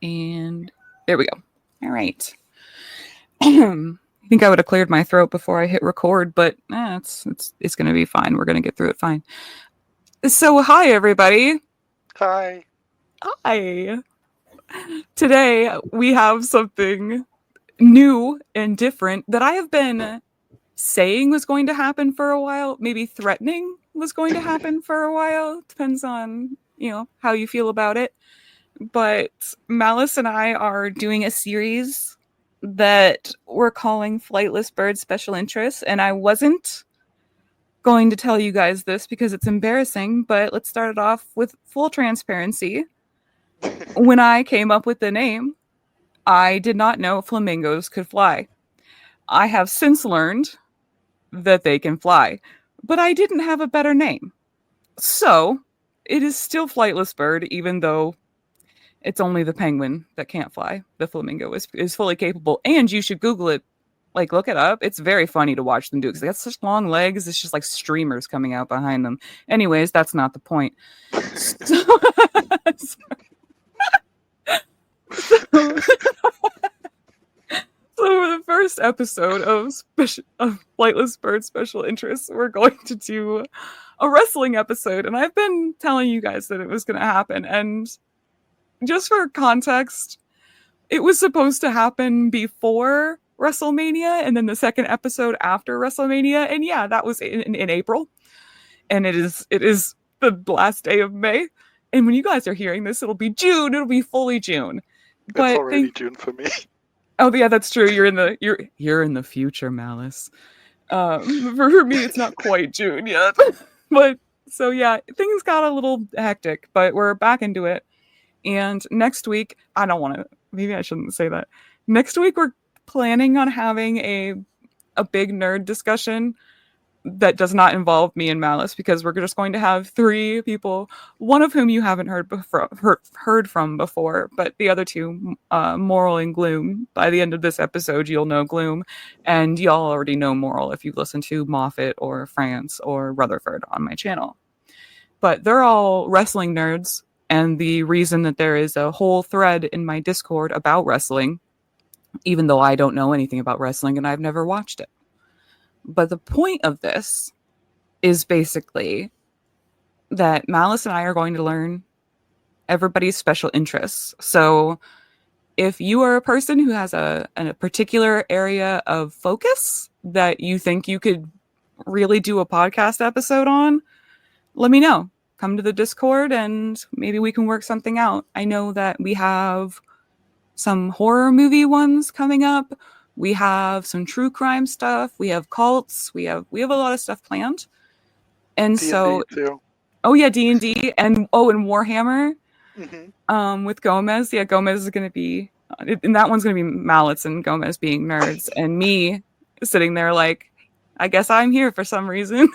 And there we go. All right. I think I would have cleared my throat before I hit record, but it's going to be fine. We're going to get through it fine. So, hi, everybody. Hi. Hi. Today, we have something new and different that I have been saying was going to happen for a while, maybe threatening was going to happen for a while. Depends on, how you feel about it. But Malice and I are doing a series that we're calling Flightless Bird Special Interest, and I wasn't going to tell you guys this because it's embarrassing, but let's start it off with full transparency. When I came up with the name, I did not know flamingos could fly. I have since learned that they can fly, but I didn't have a better name. So, it is still Flightless Bird, even though it's only the penguin that can't fly. The flamingo is fully capable, and you should Google it. Like, look it up. It's very funny to watch them do it because they got such long legs. It's just like streamers coming out behind them. Anyways, that's not the point. So for the first episode of Flightless Bird Special Interest, we're going to do a wrestling episode. And I've been telling you guys that it was going to happen. And just for context, it was supposed to happen before WrestleMania and then the second episode after WrestleMania. And yeah, that was in April. And it is the last day of May. And when you guys are hearing this, it'll be June. It'll be fully June. But it's already June for me. Oh yeah, that's true. You're in the future, Malice. For me, it's not quite June yet. But so yeah, things got a little hectic, but we're back into it. And next week, maybe I shouldn't say that. Next week, we're planning on having a big nerd discussion that does not involve me and Malice, because we're just going to have 3 people, one of whom you haven't heard from before, but the other 2, Moral and Gloom. By the end of this episode, you'll know Gloom, and y'all already know Moral if you've listened to Moffat or France or Rutherford on my channel. But they're all wrestling nerds, and the reason that there is a whole thread in my Discord about wrestling, even though I don't know anything about wrestling and I've never watched it. But the point of this is basically that Malice and I are going to learn everybody's special interests. So if you are a person who has a particular area of focus that you think you could really do a podcast episode on, let me know. Come to the Discord and maybe we can work something out. I know that we have some horror movie ones coming up. We have some true crime stuff. We have cults. We have a lot of stuff planned. And D&D so, too. oh yeah, D&D and Warhammer. Mm-hmm. With Gomez. Yeah, Gomez is going to be, and that one's going to be Malice and Gomez being nerds, and me sitting there like, I guess I'm here for some reason.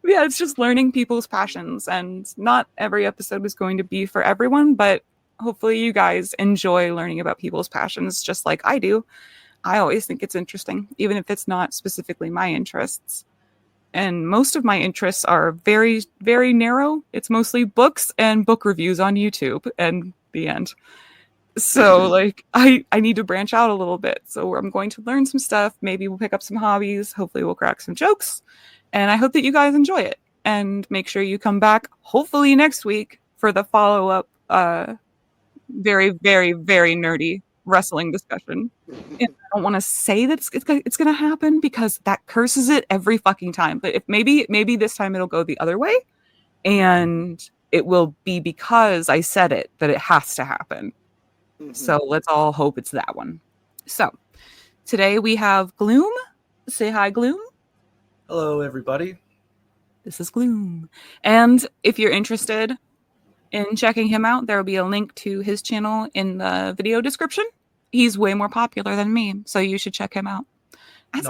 Yeah, it's just learning people's passions, and not every episode is going to be for everyone, but hopefully you guys enjoy learning about people's passions just like I do. I always think it's interesting, even if it's not specifically my interests. And most of my interests are very, very narrow. It's mostly books and book reviews on YouTube, and the end. So, I need to branch out a little bit. So I'm going to learn some stuff. Maybe we'll pick up some hobbies. Hopefully we'll crack some jokes. And I hope that you guys enjoy it. And make sure you come back, hopefully next week, for the follow-up very, very, very nerdy wrestling discussion. And I don't want to say that it's going to happen because that curses it every fucking time. But if maybe this time it'll go the other way, and it will be because I said it that it has to happen. Mm-hmm. So let's all hope it's that one. So today we have Gloom. Say hi, Gloom. Hello, everybody. This is Gloom. And if you're interested in checking him out, there will be a link to his channel in the video description. He's way more popular than me, so you should check him out. As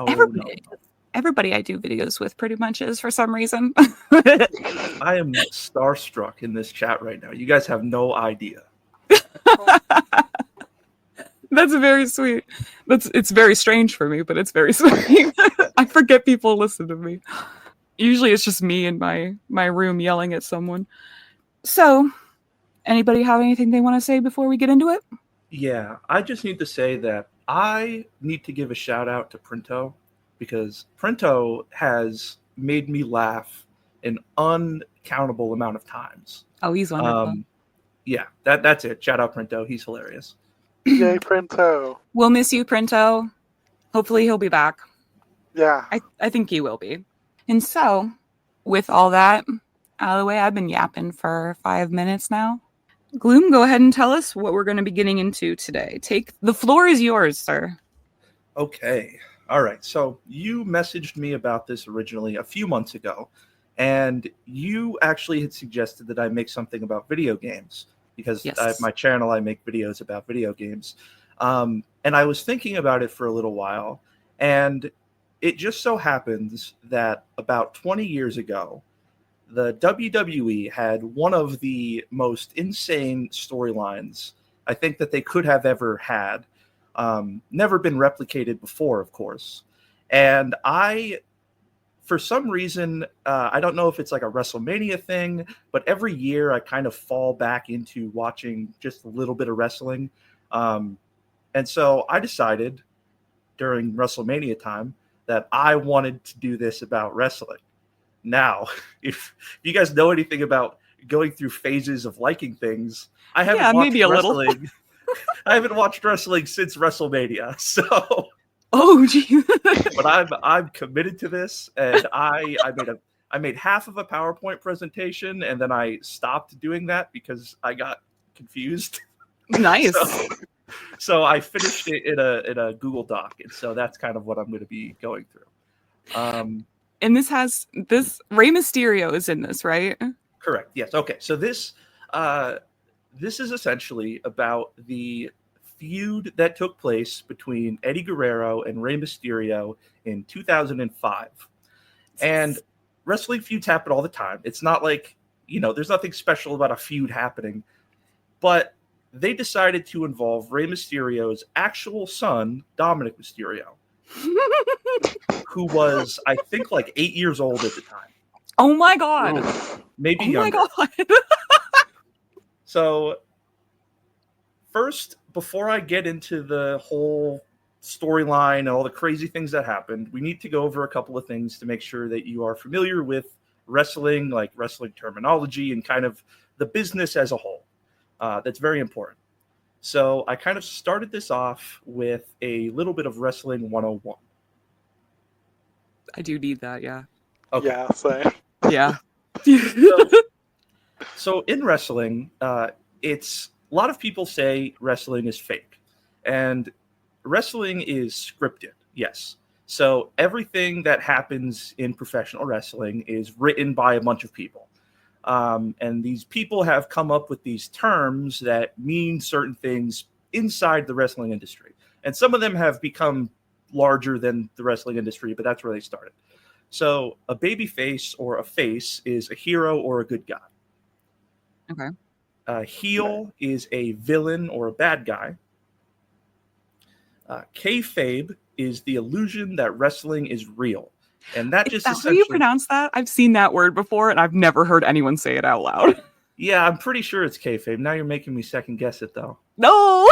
everybody I do videos with pretty much is, for some reason. I am starstruck in this chat right now. You guys have no idea. That's very sweet. It's very strange for me, but it's very sweet. I forget people listen to me. Usually it's just me in my room yelling at someone. So, Anybody have anything they want to say before we get into it? Yeah, I just need to say that I need to give a shout out to Printo because Printo has made me laugh an uncountable amount of times. Oh, he's wonderful. Yeah, that's it. Shout out Printo. He's hilarious. Yay, Printo. We'll miss you, Printo. Hopefully he'll be back. Yeah. I think he will be. And so, with all that out of the way, I've been yapping for 5 minutes now. Gloom, go ahead and tell us what we're going to be getting into today. The floor is yours, sir. Okay. All right. So you messaged me about this originally a few months ago, and you actually had suggested that I make something about video games because Yes. my channel, I make videos about video games. And I was thinking about it for a little while, and it just so happens that about 20 years ago, the WWE had one of the most insane storylines I think that they could have ever had. Never been replicated before, of course. And for some reason, I don't know if it's like a WrestleMania thing, but every year I kind of fall back into watching just a little bit of wrestling. And so I decided during WrestleMania time that I wanted to do this about wrestling. Now, if you guys know anything about going through phases of liking things, I haven't watched maybe a little. wrestling. I haven't watched wrestling since WrestleMania. So, Oh, gee. but I'm committed to this, and I made half of a PowerPoint presentation, and then I stopped doing that because I got confused. Nice. So I finished it in a Google Doc, and so that's kind of what I'm going to be going through. And this Rey Mysterio is in this, right? Correct. Yes. Okay. So this is essentially about the feud that took place between Eddie Guerrero and Rey Mysterio in 2005. And wrestling feuds happen all the time. It's not like, there's nothing special about a feud happening. But they decided to involve Rey Mysterio's actual son, Dominic Mysterio, who was, I think, like 8 years old at the time. Oh my God. Maybe oh younger. My God. So, first, before I get into the whole storyline and all the crazy things that happened, we need to go over a couple of things to make sure that you are familiar with wrestling, like wrestling terminology and kind of the business as a whole. That's very important. So I kind of started this off with a little bit of Wrestling 101. I do need that, yeah. Okay. Yeah, same. Yeah. So in wrestling, it's a lot of people say wrestling is fake, and wrestling is scripted. Yes. So everything that happens in professional wrestling is written by a bunch of people. And these people have come up with these terms that mean certain things inside the wrestling industry. And some of them have become larger than the wrestling industry, but that's where they started. So a baby face or a face is a hero or a good guy. Okay. A heel is a villain or a bad guy. Kayfabe is the illusion that wrestling is real. And that Is that how you pronounce that? I've seen that word before, and I've never heard anyone say it out loud. Yeah, I'm pretty sure it's kayfabe. Now you're making me second guess it, though. No!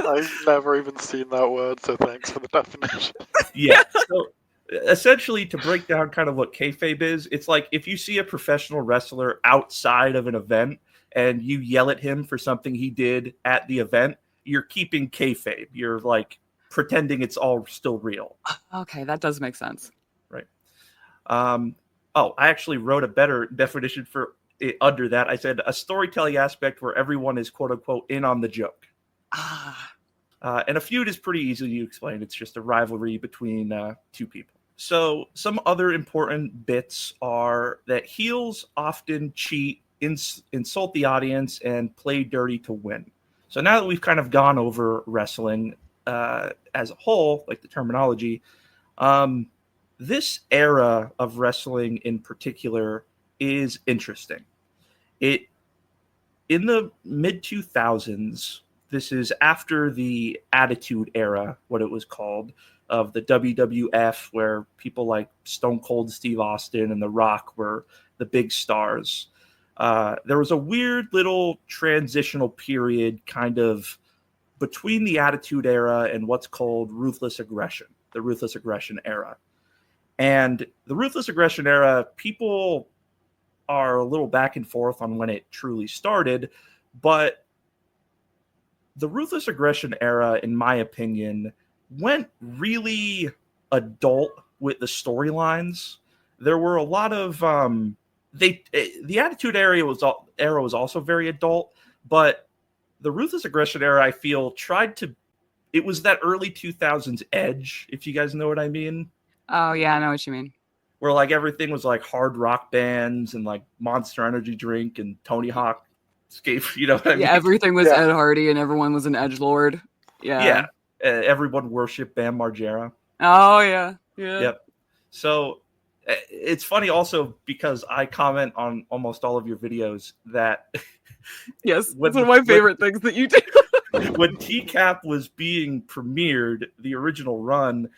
I've never even seen that word, so thanks for the definition. Yeah. So essentially, to break down kind of what kayfabe is, it's like if you see a professional wrestler outside of an event and you yell at him for something he did at the event, you're keeping kayfabe. You're like pretending it's all still real. Okay, that does make sense. Right. I actually wrote a better definition for it under that. I said a storytelling aspect where everyone is quote unquote in on the joke. And a feud is pretty easily explained. It's just a rivalry between two people. So some other important bits are that heels often cheat, insult the audience, and play dirty to win. So now that we've kind of gone over wrestling as a whole, like the terminology, this era of wrestling in particular is interesting. In the mid 2000s, this is after the Attitude Era, what it was called, of the WWF, where people like Stone Cold Steve Austin and The Rock were the big stars. There was a weird little transitional period kind of between the Attitude Era and what's called Ruthless Aggression, the Ruthless Aggression Era. And the Ruthless Aggression Era, people are a little back and forth on when it truly started, but the Ruthless Aggression Era, in my opinion, went really adult with the storylines. There were a lot of the Attitude Era was also very adult, but the Ruthless Aggression Era, I feel, it was that early 2000s edge, if you guys know what I mean. Oh yeah, I know what you mean. Where like everything was like hard rock bands and like Monster Energy drink and Tony Hawk skate, you know what I mean? Yeah, everything was Ed Hardy and everyone was an edgelord. Yeah. Everyone worshipped Bam Margera. Oh yeah. Yep. So it's funny also because I comment on almost all of your videos that yes, it's one of my favorite things that you do. When TCAP was being premiered, the original run,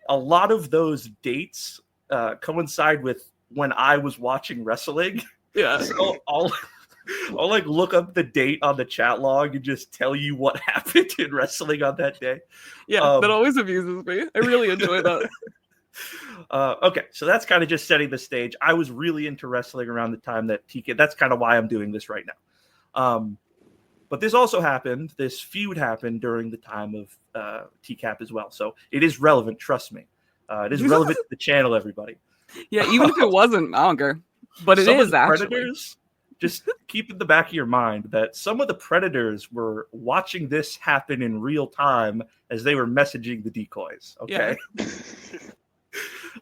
a lot of those dates coincide with when I was watching wrestling. Yeah. So I'll like look up the date on the chat log and just tell you what happened in wrestling on that day. Yeah, that always amuses me. I really enjoy that. Okay, so that's kind of just setting the stage. I was really into wrestling around the time that TK. That's kind of why I'm doing this right now. But this also happened. This feud happened during the time of TCAP as well. So it is relevant. Trust me. It is relevant to the channel, everybody. Yeah, even if it wasn't, I don't care. But it is actually. Predators, just keep in the back of your mind that some of the Predators were watching this happen in real time as they were messaging the decoys. Okay. Yeah.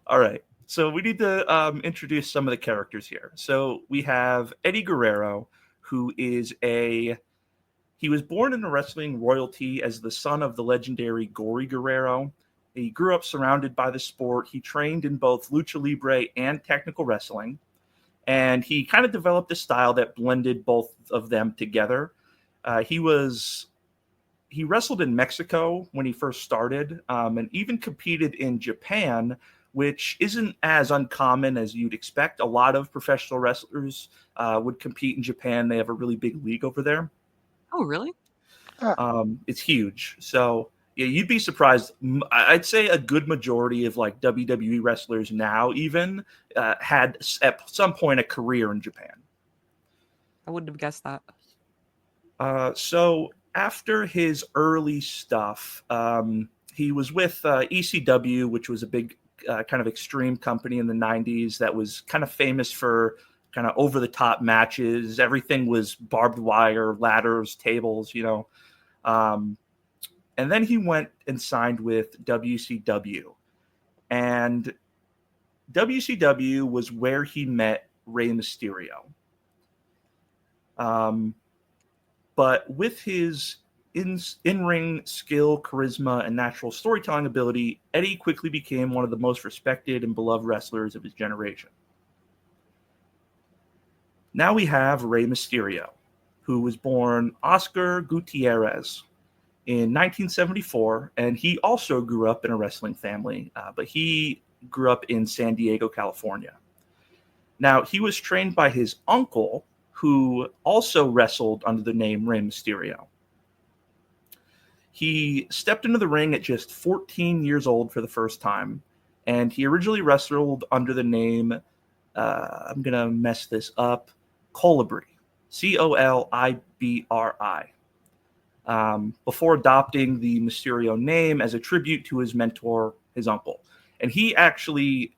All right. So we need to introduce some of the characters here. So we have Eddie Guerrero, who is he was born in a wrestling royalty as the son of the legendary Gory Guerrero. He grew up surrounded by the sport. He trained in both lucha libre and technical wrestling. And he kind of developed a style that blended both of them together. He wrestled in Mexico when he first started, and even competed in Japan, which isn't as uncommon as you'd expect. A lot of professional wrestlers would compete in Japan. They have a really big league over there. Oh, really? It's huge. So yeah, you'd be surprised. I'd say a good majority of like WWE wrestlers now even had at some point a career in Japan. I wouldn't have guessed that. So after his early stuff, he was with ECW, which was a big kind of extreme company in the 90s that was kind of famous for kind of over-the-top matches. Everything was barbed wire, ladders, tables, you know. And then he went and signed with WCW. And WCW was where he met Rey Mysterio. But with his in-ring skill, charisma, and natural storytelling ability, Eddie quickly became one of the most respected and beloved wrestlers of his generation. Now we have Rey Mysterio, who was born Oscar Gutierrez in 1974, and he also grew up in a wrestling family, but he grew up in San Diego, California. Now, he was trained by his uncle, who also wrestled under the name Rey Mysterio. He stepped into the ring at just 14 years old for the first time, and he originally wrestled under the name, I'm going to mess this up, Colibri, Colibri, before adopting the Mysterio name as a tribute to his mentor, his uncle. And he actually,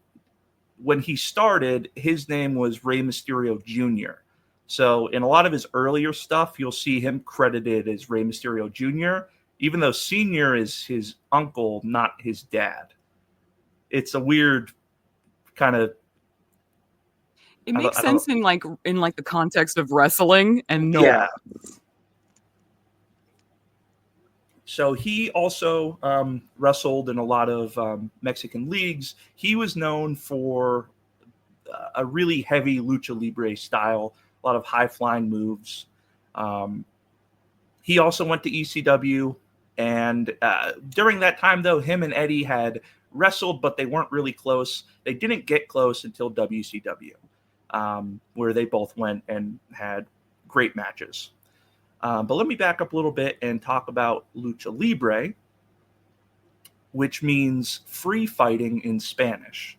when he started, his name was Rey Mysterio Jr. So in a lot of his earlier stuff, you'll see him credited as Rey Mysterio Jr., even though Senior is his uncle, not his dad. It's a weird kind of... It makes sense in the context of wrestling and no. Yeah. So he also wrestled in a lot of Mexican leagues. He was known for a really heavy lucha libre style, a lot of high-flying moves. He also went to ECW, and during that time, though, him and Eddie had wrestled, but they weren't really close. They didn't get close until WCW. where they both went and had great matches. But let me back up a little bit and talk about Lucha Libre, which means free fighting in Spanish.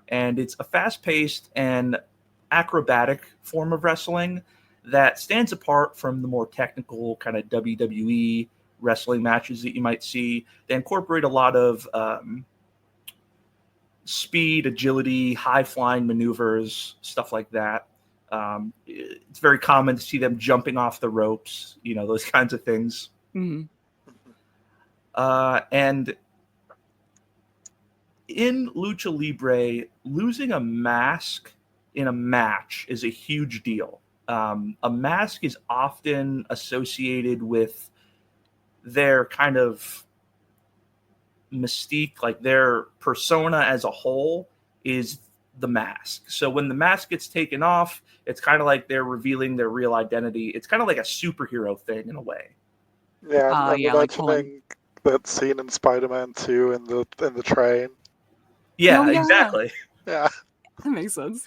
And it's a fast-paced and acrobatic form of wrestling that stands apart from the more technical kind of WWE wrestling matches that you might see. They incorporate a lot of speed, agility, high-flying maneuvers, stuff like that. It's very common to see them jumping off the ropes, those kinds of things. Mm-hmm. And in Lucha Libre, losing a mask in a match is a huge deal. A mask is often associated with their kind of mystique, like their persona as a whole is the mask. So when the mask gets taken off, it's kind of like they're revealing their real identity. It's kind of like a superhero thing in a way. Yeah, I'm yeah, like imagining that scene in Spider-Man 2 in the train. Yeah, Oh, yeah. exactly. Yeah. That makes sense.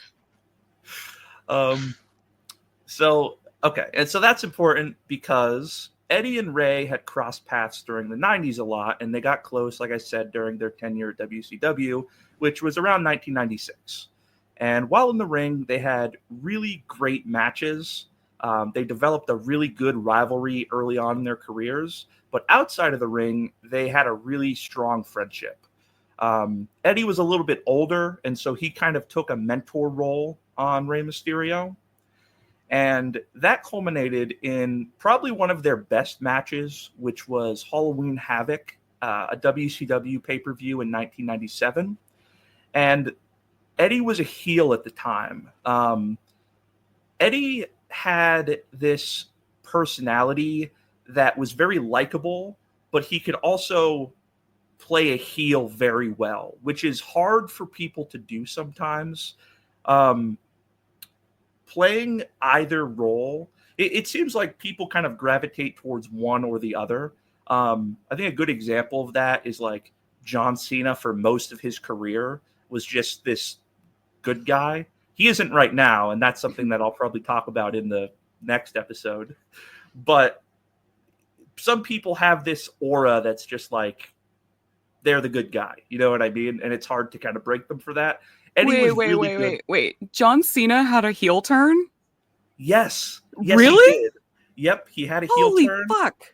So that's important because Eddie and Ray had crossed paths during the 90s a lot, and they got close, like I said, during their tenure at WCW, which was around 1996. And while in the ring, they had really great matches. They developed a really good rivalry early on in their careers, but outside of the ring, they had a really strong friendship. Eddie was a little bit older, and so he kind of took a mentor role on Rey Mysterio. And that culminated in probably one of their best matches, which was Halloween Havoc, a WCW pay-per-view in 1997. And Eddie was a heel at the time. Eddie had this personality that was very likable, but he could also play a heel very well, which is hard for people to do sometimes. Playing either role, it seems like people kind of gravitate towards one or the other. I think a good example of that is like John Cena for most of his career was just this good guy. He isn't right now, and that's something that I'll probably talk about in the next episode. But some people have this aura that's just like they're the good guy. You know what I mean? And it's hard to kind of break them for that. Eddie Wait. John Cena had a heel turn? Yes, really? He did. Yep, he had a heel Holy turn. Fuck!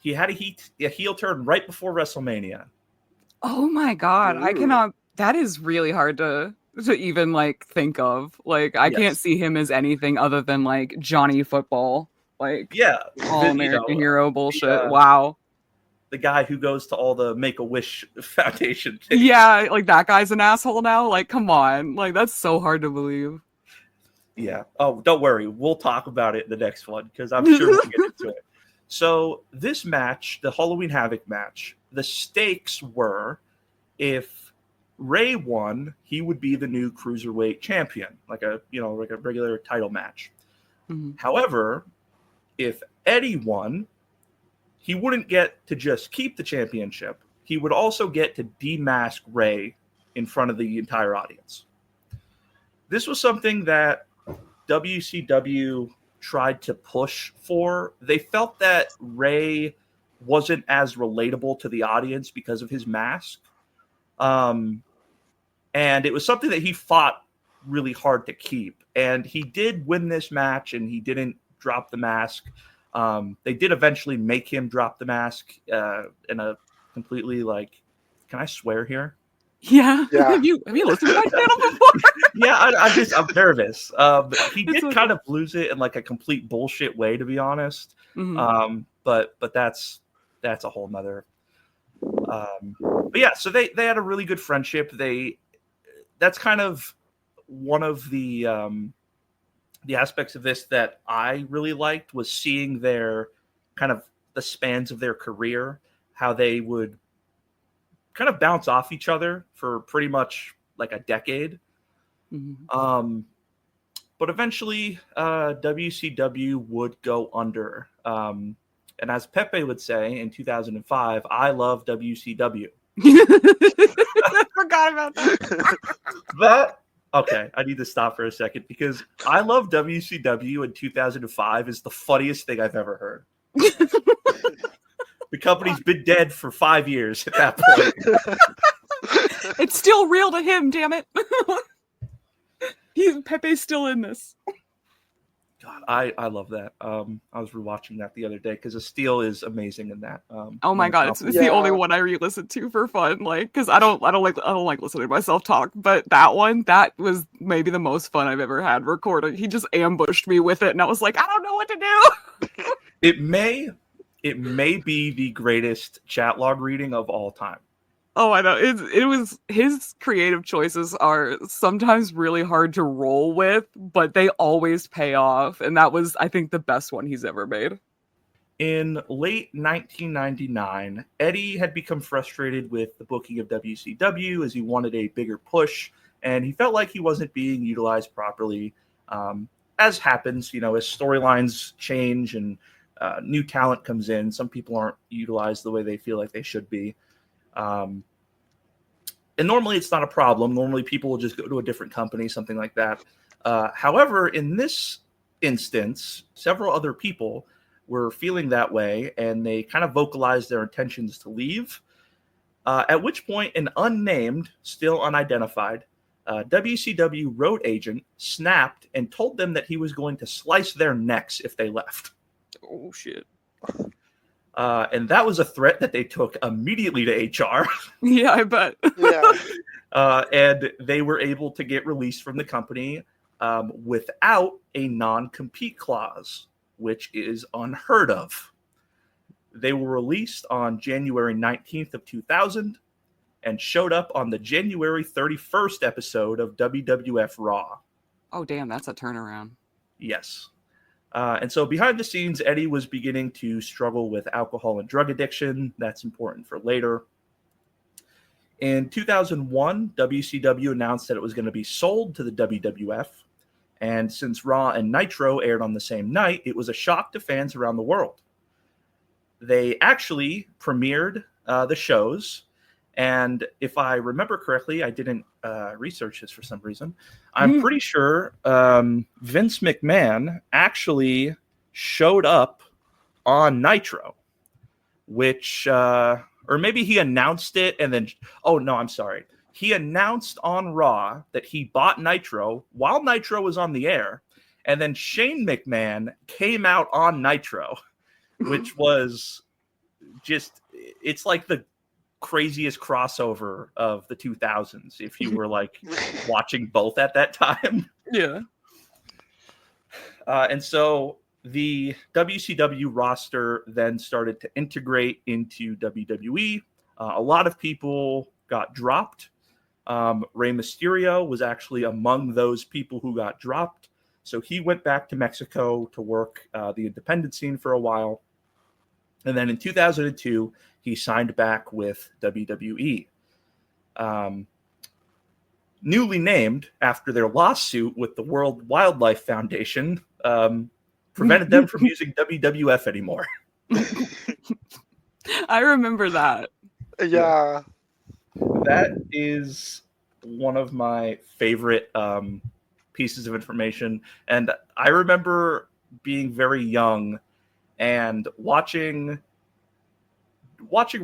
He had a heel turn right before WrestleMania. Oh my god, Ooh. I cannot. That is really hard to even like think of. Like, I can't see him as anything other than like Johnny Football, like all American hero bullshit. Wow. The guy who goes to all the Make-A-Wish Foundation things. Yeah, like that guy's an asshole now. Like, come on, like that's so hard to believe. Yeah. Oh, don't worry, we'll talk about it in the next one because I'm sure we'll get into it. So this match, the Halloween Havoc match, the stakes were if Ray won, he would be the new cruiserweight champion, like a regular title match. Mm-hmm. However, if Eddie won, he wouldn't get to just keep the championship. He would also get to demask Ray in front of the entire audience. This was something that WCW tried to push for. They felt that Ray wasn't as relatable to the audience because of his mask. And it was something that he fought really hard to keep. And he did win this match, and he didn't drop the mask. They did eventually make him drop the mask in a completely can I swear here? Yeah. Have you listened to my channel before? Yeah, I'm nervous. He did kind of lose it in like a complete bullshit way, to be honest. Mm-hmm. But that's a whole nother. But yeah, so they had a really good friendship. That's kind of one of the aspects of this that I really liked was seeing their kind of the spans of their career, how they would kind of bounce off each other for pretty much like a decade. Mm-hmm. But eventually WCW would go under. And as Pepe would say in 2005, I love WCW. I forgot about that. Okay, I need to stop for a second because I love WCW in 2005 is the funniest thing I've ever heard. The company's been dead for 5 years at that point. It's still real to him, damn it. Pepe's still in this. God, I love that. I was rewatching that the other day because the steel is amazing in that. Oh my god, it's the only one I re-listened to for fun, like, because I don't like listening to myself talk, but that was maybe the most fun I've ever had recording. He just ambushed me with it, and I was like, I don't know what to do. It may be the greatest chat log reading of all time. Oh, I know. It was his creative choices are sometimes really hard to roll with, but they always pay off, and that was, I think, the best one he's ever made. In late 1999, Eddie had become frustrated with the booking of WCW as he wanted a bigger push, and he felt like he wasn't being utilized properly. As happens, as storylines change and new talent comes in, some people aren't utilized the way they feel like they should be. And normally it's not a problem. Normally people will just go to a different company, something like that. However, in this instance, several other people were feeling that way, and they kind of vocalized their intentions to leave. At which point, an unnamed, still unidentified, WCW road agent snapped and told them that he was going to slice their necks if they left. Oh, shit. And that was a threat that they took immediately to HR. Yeah, I bet. Yeah. And they were able to get released from the company without a non-compete clause, which is unheard of. They were released on January 19th of 2000 and showed up on the January 31st episode of WWF Raw. Oh, damn, that's a turnaround. Yes. And so behind the scenes, Eddie was beginning to struggle with alcohol and drug addiction. That's important for later. In 2001, WCW announced that it was going to be sold to the WWF. And since Raw and Nitro aired on the same night, it was a shock to fans around the world. They actually premiered the shows. And if I remember correctly, I didn't research this for some reason. I'm pretty sure Vince McMahon actually showed up on Nitro, which, or maybe he announced it and then, oh no, I'm sorry. He announced on Raw that he bought Nitro while Nitro was on the air. And then Shane McMahon came out on Nitro, which was just, it's like the craziest crossover of the 2000s if you were like watching both at that time. Yeah. And so the WCW roster then started to integrate into WWE. A lot of people got dropped. Rey Mysterio was actually among those people who got dropped. So he went back to Mexico to work the independent scene for a while. And then in 2002, he signed back with WWE. Newly named after their lawsuit with the World Wildlife Foundation, prevented them from using WWF anymore. I remember that. Yeah. That is one of my favorite pieces of information. And I remember being very young and watching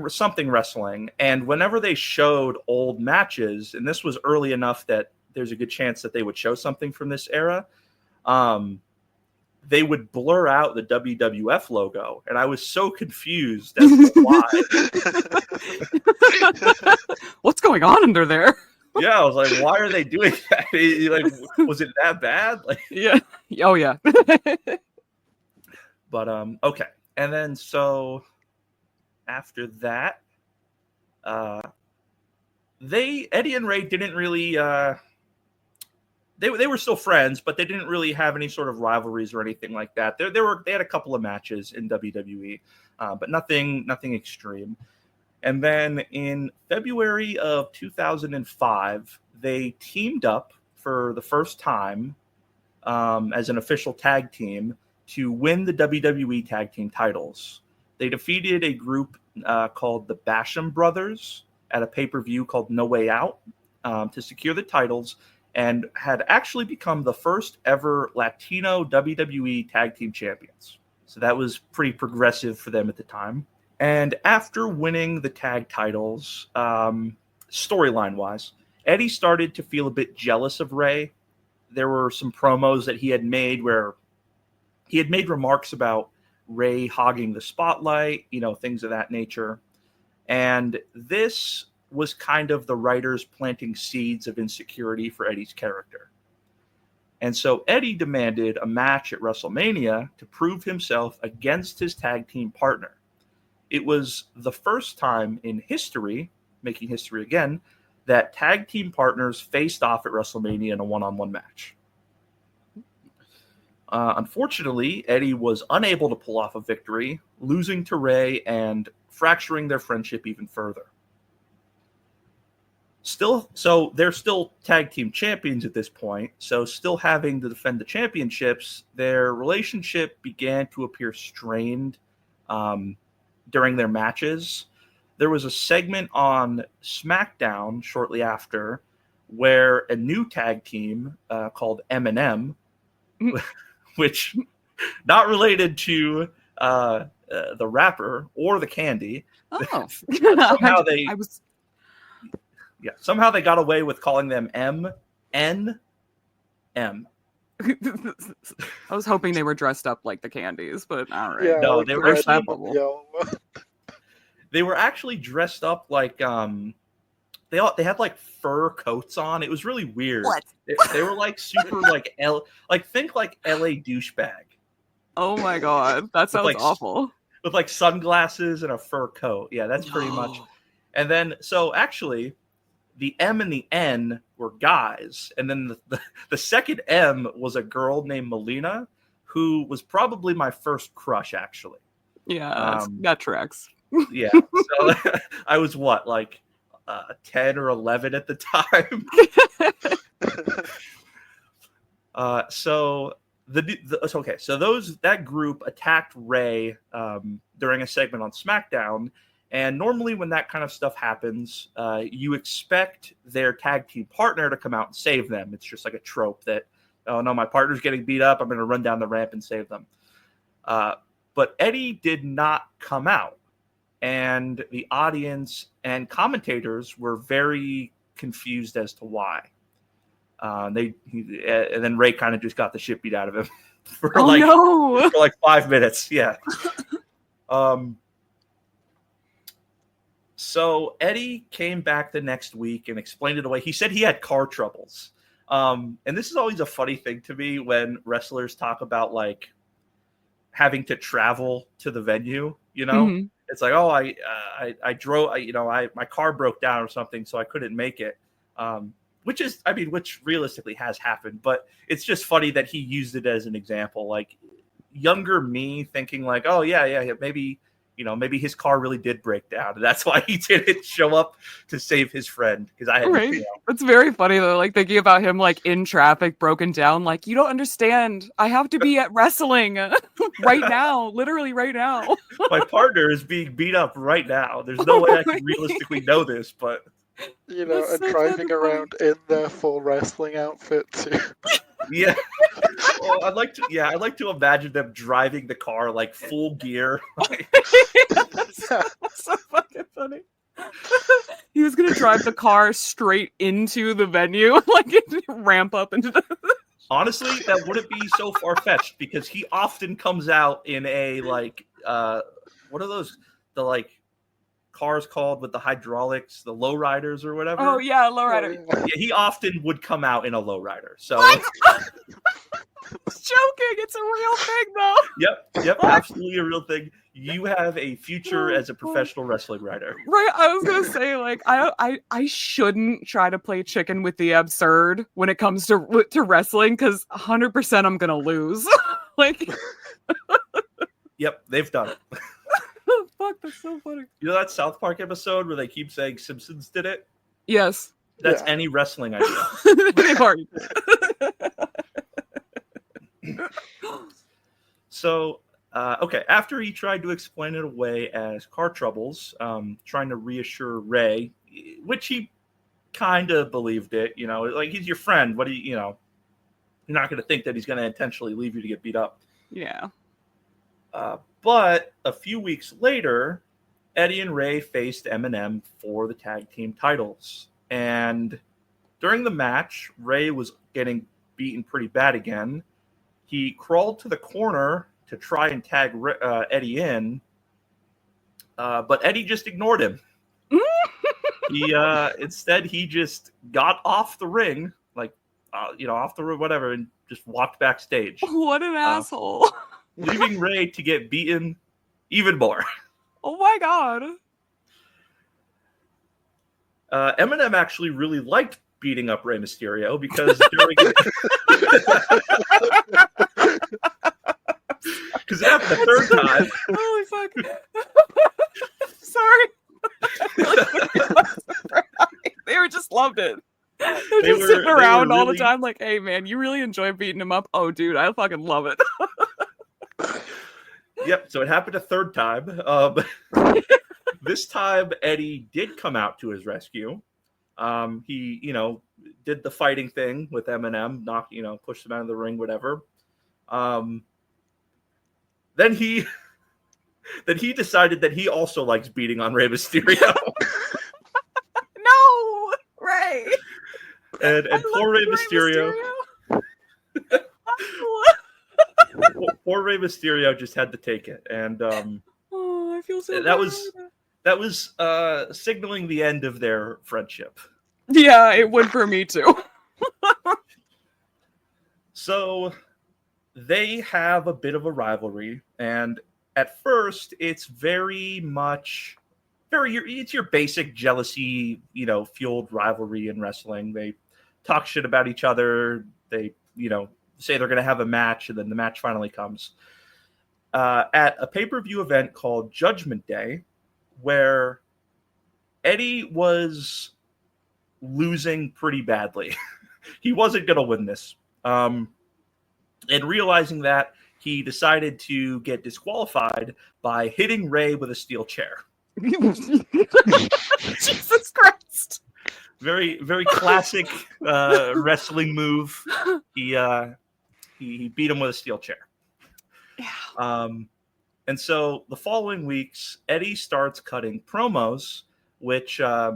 something wrestling, and whenever they showed old matches, and this was early enough that there's a good chance that they would show something from this era, they would blur out the WWF logo, and I was so confused as to why. What's going on under there? Yeah, I was like, why are they doing that? Like, was it that bad? Like, yeah. Oh yeah. But okay, and then so after that, Eddie and Ray didn't really. They were still friends, but they didn't really have any sort of rivalries or anything like that. They had a couple of matches in WWE, but nothing extreme. And then in February of 2005, they teamed up for the first time as an official tag team to win the WWE tag team titles. They defeated a group called the Basham Brothers at a pay-per-view called No Way Out to secure the titles and had actually become the first ever Latino WWE Tag Team Champions. So that was pretty progressive for them at the time. And after winning the tag titles, storyline-wise, Eddie started to feel a bit jealous of Ray. There were some promos that he had made where he had made remarks about Ray hogging the spotlight, things of that nature. And this was kind of the writers planting seeds of insecurity for Eddie's character. And so Eddie demanded a match at WrestleMania to prove himself against his tag team partner. It was the first time in history, making history again, that tag team partners faced off at WrestleMania in a one-on-one match. Unfortunately, Eddie was unable to pull off a victory, losing to Ray and fracturing their friendship even further. So they're still tag team champions at this point, so still having to defend the championships, their relationship began to appear strained during their matches. There was a segment on SmackDown shortly after where a new tag team called M&M, which not related to the rapper or the candy. Oh, somehow they got away with calling them M-N-M. I was hoping they were dressed up like the candies, but all right. Yeah, No, like they the were red actually- and yellow. They were actually dressed up like they had like fur coats on. It was really weird. What? They were like super think like LA douchebag Oh my god, that sounds like, awful. with like sunglasses and a fur coat. Yeah, that's pretty much. And then so actually the M and the N were guys, and then the second M was a girl named Melina, who was probably my first crush actually. Yeah, that tracks. Yeah. So I was what, like 10 or 11 at the time. So that group attacked Ray during a segment on SmackDown. And normally when that kind of stuff happens, you expect their tag team partner to come out and save them. It's just like a trope that, oh no, my partner's getting beat up, I'm going to run down the ramp and save them. But Eddie did not come out. And the audience and commentators were very confused as to why. And then Ray kind of just got the shit beat out of him for like 5 minutes. Yeah. So Eddie came back the next week and explained it away. He said he had car troubles. And this is always a funny thing to me when wrestlers talk about like having to travel to the venue, Mm-hmm. It's like, oh, I drove, my car broke down or something, so I couldn't make it. Which realistically has happened, but it's just funny that he used it as an example. Like younger me thinking like, oh yeah, maybe his car really did break down, and that's why he didn't show up to save his friend. Because I had, right. It's very funny though, like thinking about him like in traffic, broken down. Like, you don't understand. I have to be at wrestling right now, literally right now. My partner is being beat up right now. There's no way I can realistically know this, but And so driving funny. around in their full wrestling outfit too. yeah. Well, I'd like to imagine them driving the car like full gear. That's so fucking funny. He was gonna drive the car straight into the venue, like ramp up into the. Honestly, that wouldn't be so far-fetched because he often comes out in a like what are those, the like cars called with the hydraulics, the lowriders or whatever. Oh yeah, lowrider. Yeah. Yeah, he often would come out in a lowrider. So What? I was joking. It's a real thing though. Yep, absolutely a real thing. You have a future as a professional wrestling writer. Right, I was gonna say, like, I shouldn't try to play chicken with the absurd when it comes to wrestling, because 100% I'm gonna lose. Like, Yep, they've done it. fuck, that's so funny. You know that South Park episode where they keep saying Simpsons did it? Yes, That's Yeah. any wrestling idea. they've already. So, okay, after he tried to explain it away as car troubles, trying to reassure Ray, which he kind of believed it. You know, like he's your friend. What do you know? You're not going to think that he's going to intentionally leave you to get beat up. Yeah. But a few weeks later, Eddie and Ray faced Eminem for the tag team titles. And during the match, Ray was getting beaten pretty bad again. He crawled to the corner to try and tag Eddie in, but Eddie just ignored him. Instead, he just got off the ring, like, off the ring, whatever, and just walked backstage. What an asshole. Leaving Ray to get beaten even more. Oh my god. Eminem actually really liked beating up Rey Mysterio because during because after the third time, holy fuck. Sorry. They were just loved it. They're just sitting around all the time like, hey man, you really enjoy beating him up? Oh dude, I fucking love it. Yep, so it happened a third time. This time Eddie did come out to his rescue. He, did the fighting thing with Eminem, pushed him out of the ring, whatever. Then he decided that he also likes beating on Rey Mysterio. No, Ray. And poor Rey Mysterio. Poor Rey Mysterio just had to take it, and I feel so that bad. was signaling the end of their friendship. Yeah, it would for me too. So they have a bit of a rivalry, and at first it's it's your basic jealousy, fueled rivalry in wrestling. They talk shit about each other. They, say they're going to have a match, and then the match finally comes. At a pay-per-view event called Judgment Day, where Eddie was losing pretty badly. He wasn't going to win this. And realizing that, he decided to get disqualified by hitting Ray with a steel chair. Jesus Christ. Very, very classic wrestling move. He beat him with a steel chair. Yeah. And so the following weeks, Eddie starts cutting promos, which I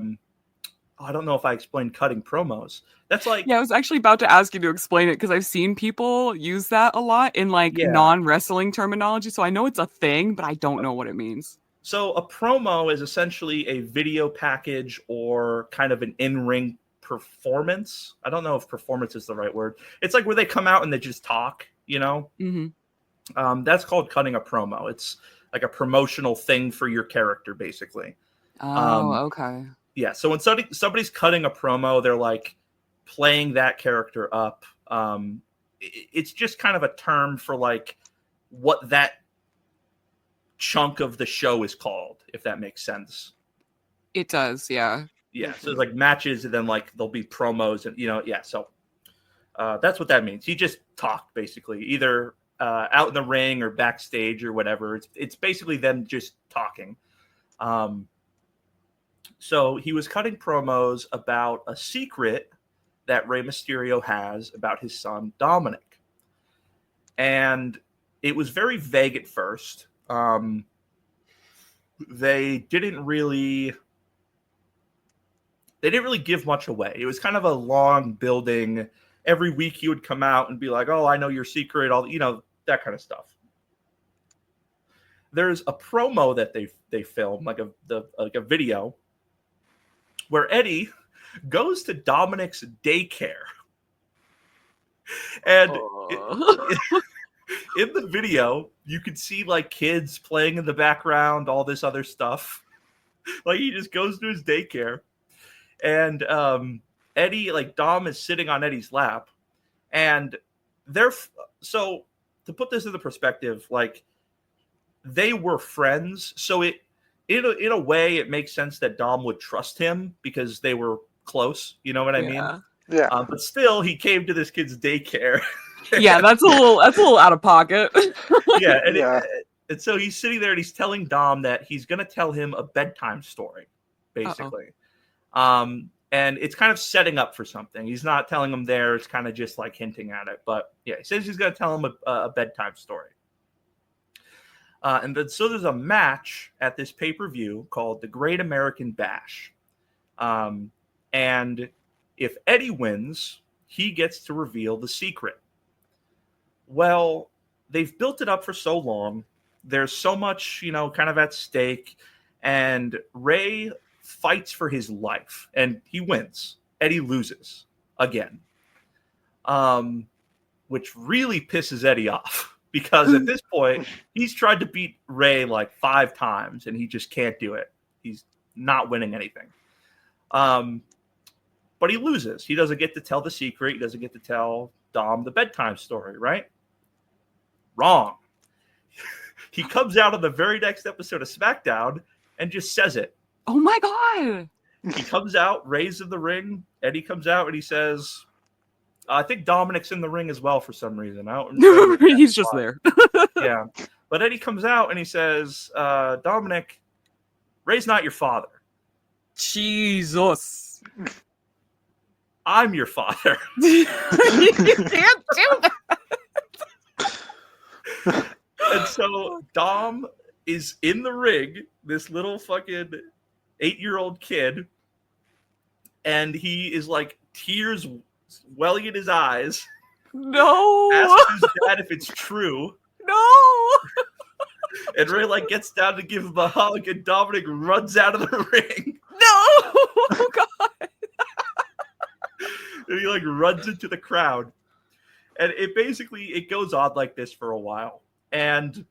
don't know if I explained cutting promos. That's like... Yeah, I was actually about to ask you to explain it because I've seen people use that a lot in non-wrestling terminology. So I know it's a thing, but I don't know what it means. So a promo is essentially a video package or kind of an in-ring performance. I don't know if performance is the right word. It's like where they come out and they just talk, Mm-hmm. That's called cutting a promo. It's like a promotional thing for your character, basically. Oh, okay. Yeah, so when somebody's cutting a promo, they're like playing that character up. It's just kind of a term for like what that chunk of the show is called, if that makes sense. It does, yeah. Yeah, so it's like matches, and then like there'll be promos, and so that's what that means. He just talked, basically, either out in the ring or backstage or whatever. It's basically them just talking. So he was cutting promos about a secret that Rey Mysterio has about his son Dominic, and it was very vague at first. They didn't really give much away. It was kind of a long building. Every week he would come out and be like, "Oh, I know your secret," all that kind of stuff. There's a promo that they filmed, like a video, where Eddie goes to Dominic's daycare, and in the video, you could see like kids playing in the background, all this other stuff. Like he just goes to his daycare, and Eddie, like Dom, is sitting on Eddie's lap, and so to put this into perspective, like they were friends, so in a way it makes sense that Dom would trust him because they were close. You know what I mean? Yeah. But still, he came to this kid's daycare. Yeah, that's a little out of pocket. Yeah, and so he's sitting there and he's telling Dom that he's going to tell him a bedtime story, basically. And it's kind of setting up for something. He's not telling him there. It's kind of just like hinting at it. But yeah, he says he's going to tell him a bedtime story. And then so there's a match at this pay-per-view called the Great American Bash. And if Eddie wins, he gets to reveal the secret. Well, they've built it up for so long. There's so much, kind of at stake. And Ray fights for his life, and he wins. Eddie loses again, which really pisses Eddie off because at this point he's tried to beat Ray like 5 times, and he just can't do it. He's not winning anything. But he loses. He doesn't get to tell the secret. He doesn't get to tell Dom the bedtime story, right? Wrong. He comes out on the very next episode of SmackDown and just says it. Oh my God. He comes out, Ray's in the ring. Eddie comes out and he says, I think Dominic's in the ring as well for some reason. I don't remember. He's just there. Yeah. But Eddie comes out and he says, Dominic, Ray's not your father. Jesus. I'm your father. You can't do that. And so Dom is in the ring, this little fucking 8-year-old kid, and he is like tears welling in his eyes. No. Asks his dad if it's true. No. And Ray like gets down to give him a hug, and Dominic runs out of the ring. No. Oh God. And he like runs into the crowd. And it goes on like this for a while. And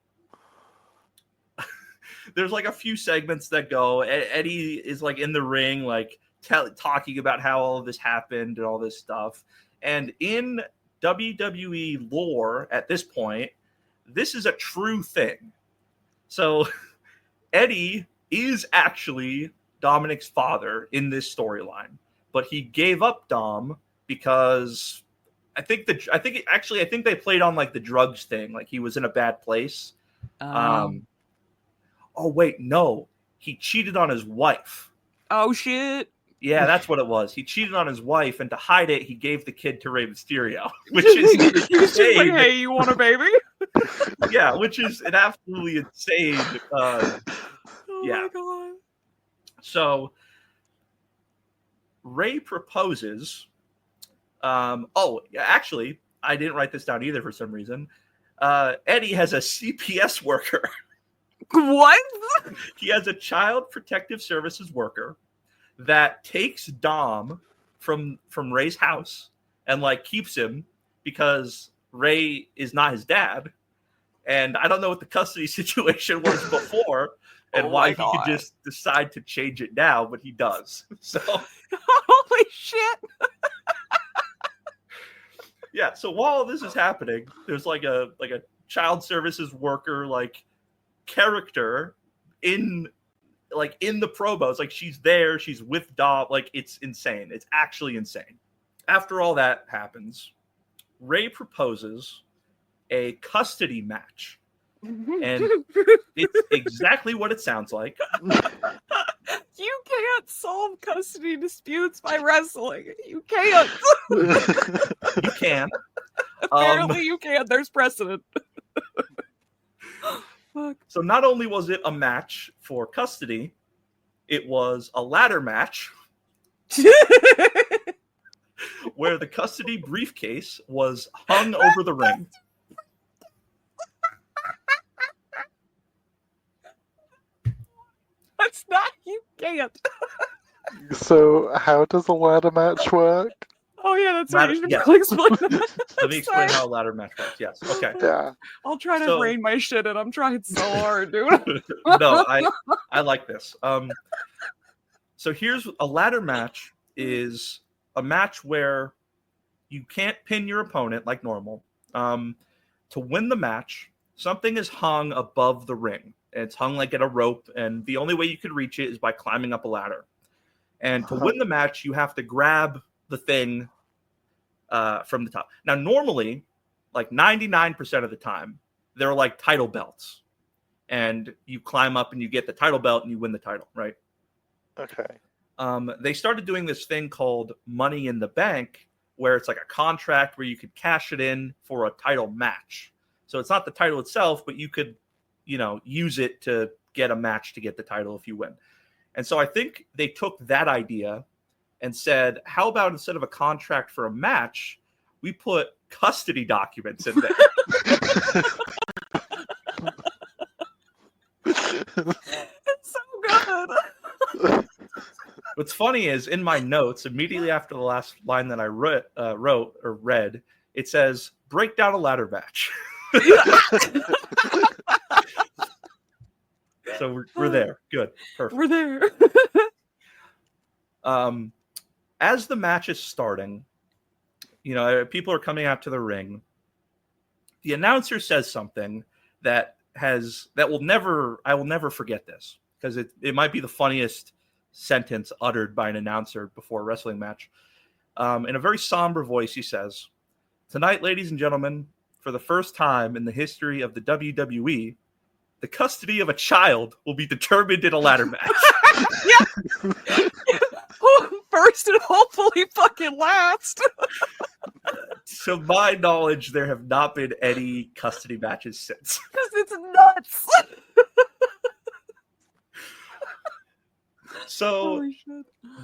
there's like a few segments that go. Eddie is like in the ring, like talking about how all of this happened and all this stuff. And in WWE lore at this point, this is a true thing. So Eddie is actually Dominic's father in this storyline, but he gave up Dom because I think they played on like the drugs thing, like he was in a bad place. Oh wait, no, he cheated on his wife. Oh shit. Yeah, that's what it was. He cheated on his wife, and to hide it, he gave the kid to Rey Mysterio, which is he was just like, "Hey, you want a baby?" Yeah, which is an absolutely insane. Oh yeah. my God. So Ray proposes. Actually, I didn't write this down either for some reason. Eddie has a CPS worker. What? He has a child protective services worker that takes Dom from Ray's house and like keeps him because Ray is not his dad. And I don't know what the custody situation was before and why he could just decide to change it now, but he does. So holy shit. Yeah, so while this is happening, there's like a child services worker like character in the promos. Like she's there, she's with Dom. Like it's insane. It's actually insane. After all that happens, Ray proposes a custody match. And it's exactly what it sounds like. You can't solve custody disputes by wrestling. You can't. You can. Apparently you can't. There's precedent. Fuck. So not only was it a match for custody, it was a ladder match where the custody briefcase was hung over the ring. That's not, you can't. So how does a ladder match work? Oh yeah, that's right. You should yeah. probably explain that. Let me explain how a ladder match works. Yes. Okay. Yeah. I'll try to brain my shit in. I'm trying so hard, dude. No, I like this. So here's a ladder match is a match where you can't pin your opponent like normal. To win the match, something is hung above the ring. It's hung like at a rope, and the only way you could reach it is by climbing up a ladder. And to win the match, you have to grab the thing from the top. Now, normally, like 99% of the time, they're like title belts. And you climb up and you get the title belt and you win the title, right? Okay. they started doing this thing called Money in the Bank, where it's like a contract where you could cash it in for a title match. So it's not the title itself, but you could, use it to get a match to get the title if you win. And so I think they took that idea and said, how about instead of a contract for a match, we put custody documents in there. It's so good. What's funny is in my notes, immediately after the last line that I read, it says, break down a ladder match. So we're there. Good. Perfect. We're there. As the match is starting, people are coming out to the ring. The announcer says something I will never forget this, because it might be the funniest sentence uttered by an announcer before a wrestling match. In a very somber voice, he says, "Tonight, ladies and gentlemen, for the first time in the history of the WWE, the custody of a child will be determined in a ladder match." Yeah. First and hopefully fucking last. To my knowledge, there have not been any custody matches since. Because it's nuts. So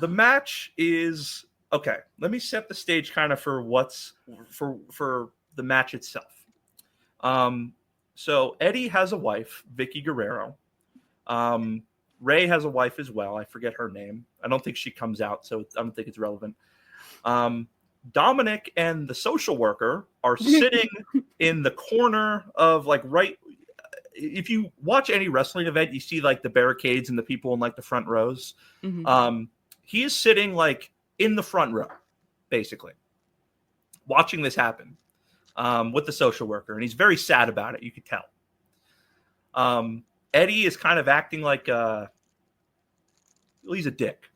the match is okay. Let me set the stage kind of for for the match itself. So Eddie has a wife, Vicky Guerrero. Ray has a wife as well. I forget her name. I don't think she comes out, so I don't think it's relevant. Dominic and the social worker are sitting in the corner of right. If you watch any wrestling event, you see the barricades and the people in the front rows. Mm-hmm. He is sitting in the front row, basically, watching this happen with the social worker, and he's very sad about it. You could tell. Eddie is kind of acting like he's a dick.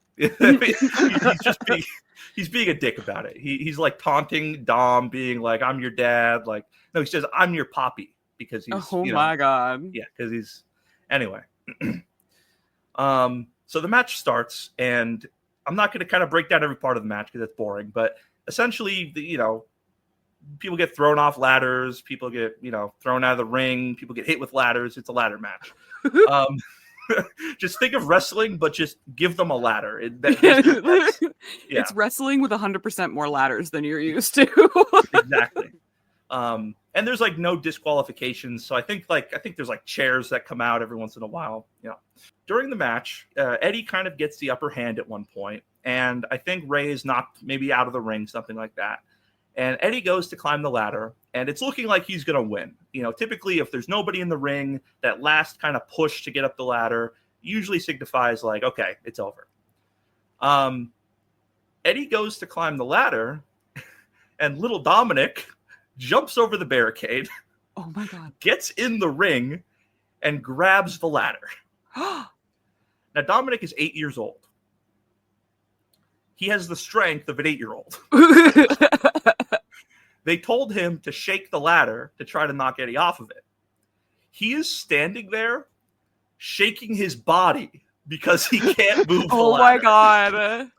He's being a dick about it. He's taunting Dom, being like, "I'm your dad." No, he says, "I'm your poppy," because he's my god. Yeah, because he's anyway. So the match starts, and I'm not going to kind of break down every part of the match because it's boring, but essentially, people get thrown off ladders, people get thrown out of the ring, people get hit with ladders. It's a ladder match. Just think of wrestling, but just give them a ladder. It's wrestling with 100% more ladders than you're used to. Exactly. And there's no disqualifications, so I think there's chairs that come out every once in a while. During the match, Eddie kind of gets the upper hand at one point, and I think Ray is knocked maybe out of the ring, something like that. And Eddie goes to climb the ladder, and it's looking like he's going to win. Typically, if there's nobody in the ring, that last kind of push to get up the ladder usually signifies okay, it's over. Eddie goes to climb the ladder, and little Dominic jumps over the barricade. Oh my god! Gets in the ring and grabs the ladder. Now Dominic is 8 years old. He has the strength of an 8-year-old. They told him to shake the ladder to try to knock Eddie off of it. He is standing there shaking his body because he can't move the ladder. Oh my god.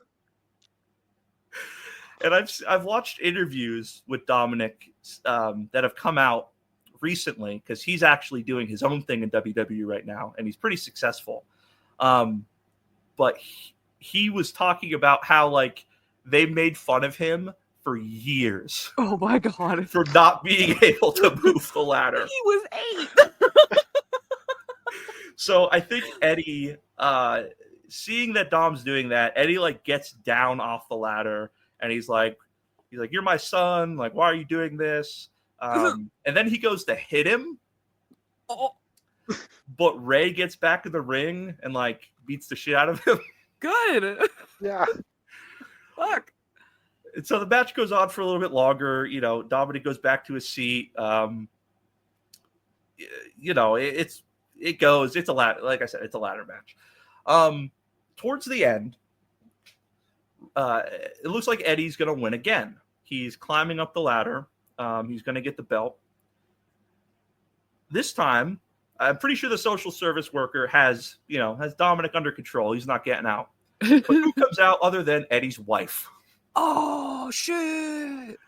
And I've watched interviews with Dominic that have come out recently, because he's actually doing his own thing in WWE right now, and he's pretty successful. But he was talking about how they made fun of him for years. Oh my god. For not being able to move the ladder. He was 8. So I think Eddie, seeing that Dom's doing that, Eddie gets down off the ladder, and he's like, "You're my son. Why are you doing this?" And then he goes to hit him. Oh. But Ray gets back in the ring and beats the shit out of him. Good. Yeah. Fuck. And so the match goes on for a little bit longer. Dominic goes back to his seat. It's a ladder. Like I said, it's a ladder match. Towards the end, it looks like Eddie's going to win again. He's climbing up the ladder. He's going to get the belt. This time, I'm pretty sure the social service worker has Dominic under control. He's not getting out. But who comes out other than Eddie's wife? Oh shit!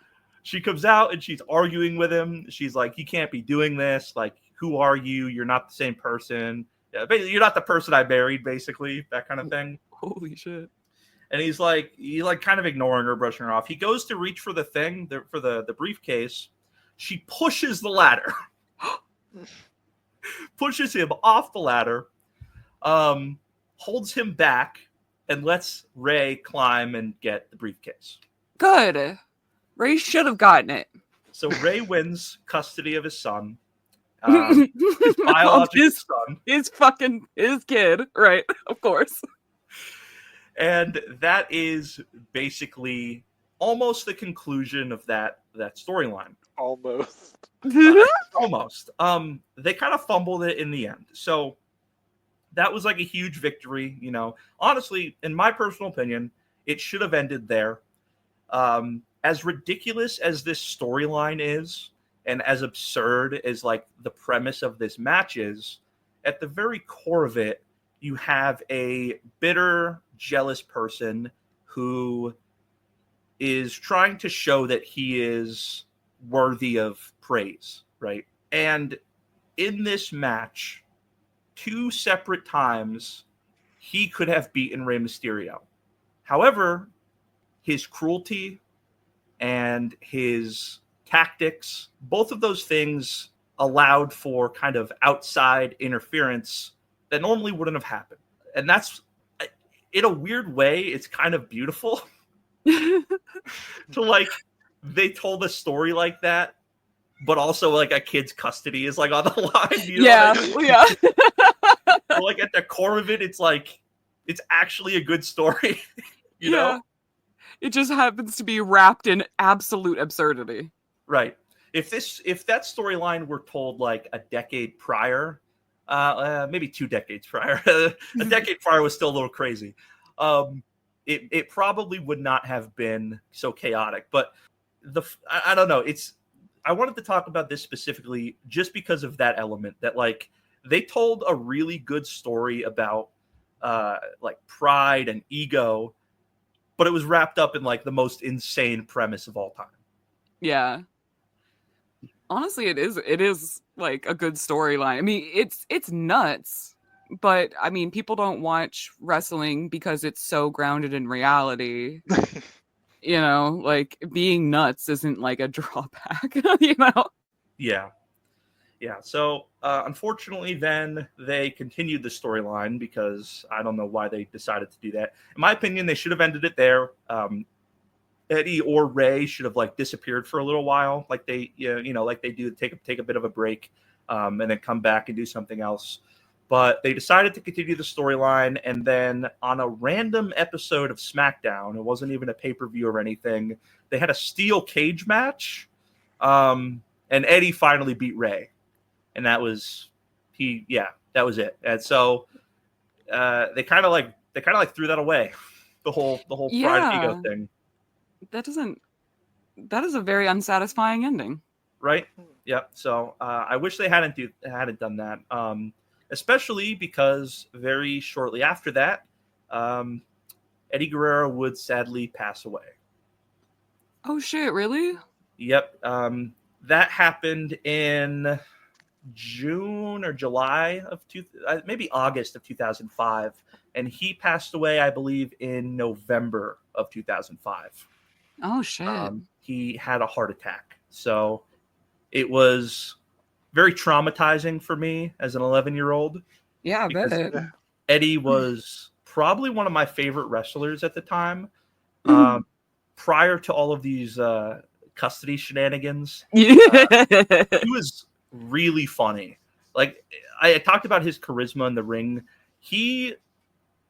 She comes out and she's arguing with him. She's like, "You can't be doing this. Like, who are you? You're not the same person. You're not the person I married." Basically, that kind of thing. Holy shit! And he's like kind of ignoring her, brushing her off. He goes to reach for the thing, for the briefcase. She pushes the ladder, pushes him off the ladder, holds him back, and lets Ray climb and get the briefcase. Good. Ray should have gotten it. So Ray wins custody of his son, his biological son, his kid, right? Of course. And that is basically almost the conclusion of that storyline. Almost. Almost. They kind of fumbled it in the end. So that was like a huge victory. You know, honestly, in my personal opinion, it should have ended there. As ridiculous as this storyline is, and as absurd as like the premise of this match is, at the very core of it, you have a bitter, jealous person who is trying to show that he is worthy of praise, right? And in this match, 2 separate times, he could have beaten Rey Mysterio. However, his cruelty and his tactics, both of those things allowed for kind of outside interference that normally wouldn't have happened. And that's, in a weird way, it's kind of beautiful to like, they told a story like that, but also like a kid's custody is like on the line. You know? Yeah. So, like at the core of it, it's like, it's actually a good story, you know? It just happens to be wrapped in absolute absurdity. Right. If that storyline were told like a decade prior, maybe 2 decades prior, a decade prior was still a little crazy. It probably would not have been so chaotic. But I don't know. I wanted to talk about this specifically just because of that element, that like they told a really good story about like pride and ego, but it was wrapped up in like the most insane premise of all time. Yeah. Honestly, it is like a good storyline. I mean, it's nuts, but I mean, people don't watch wrestling because it's so grounded in reality. You know, like being nuts isn't like a drawback, you know? Yeah. So unfortunately, then they continued the storyline because I don't know why they decided to do that. In my opinion, they should have ended it there. Eddie or Ray should have like disappeared for a little while, like they, like they do, take a bit of a break, and then come back and do something else. But they decided to continue the storyline, and then on a random episode of SmackDown, it wasn't even a pay-per-view or anything, they had a steel cage match, and Eddie finally beat Ray. And that was that was it. And so they kind of like threw that away, the whole pride and ego thing. That is a very unsatisfying ending. Right? Yeah. So I wish they hadn't done that. Especially because very shortly after that, Eddie Guerrero would sadly pass away. Oh shit, really? Yep. That happened in June or July of maybe August of 2005, and he passed away, I believe, in November of 2005. Oh shit! He had a heart attack, so it was very traumatizing for me as an 11-year-old. Yeah, I bet. Eddie was probably one of my favorite wrestlers at the time. Prior to all of these custody shenanigans, he was really funny. Like I talked about his charisma in the ring. He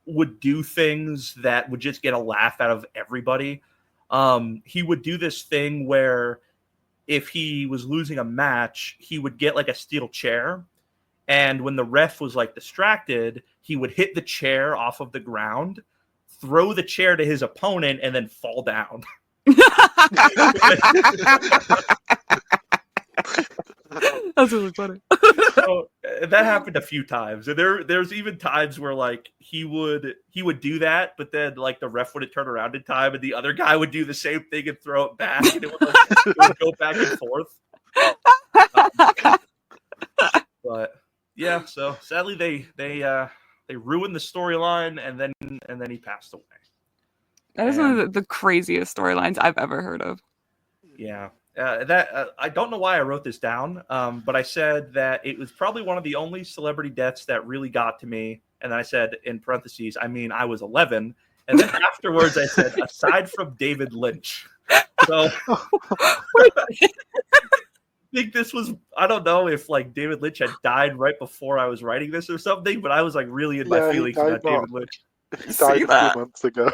would do things that would just get a laugh out of everybody. He would do this thing where if he was losing a match, he would get like a steel chair, and when the ref was like distracted, he would hit the chair off of the ground, throw the chair to his opponent, and then fall down. That's really funny. So that happened a few times, and there's even times where like he would do that, but then like the ref wouldn't turn around in time, and the other guy would do the same thing and throw it back, and it would go back and forth. But yeah, so sadly they ruined the storyline, and then he passed away. That is one of the craziest storylines I've ever heard of. Yeah. I don't know why I wrote this down, but I said that it was probably one of the only celebrity deaths that really got to me. And then I said in parentheses, I mean, I was 11. And then afterwards I said, aside from David Lynch. So I think this was, I don't know if like David Lynch had died right before I was writing this or something, but I was like really in my feelings about David Lynch. He died a few months ago.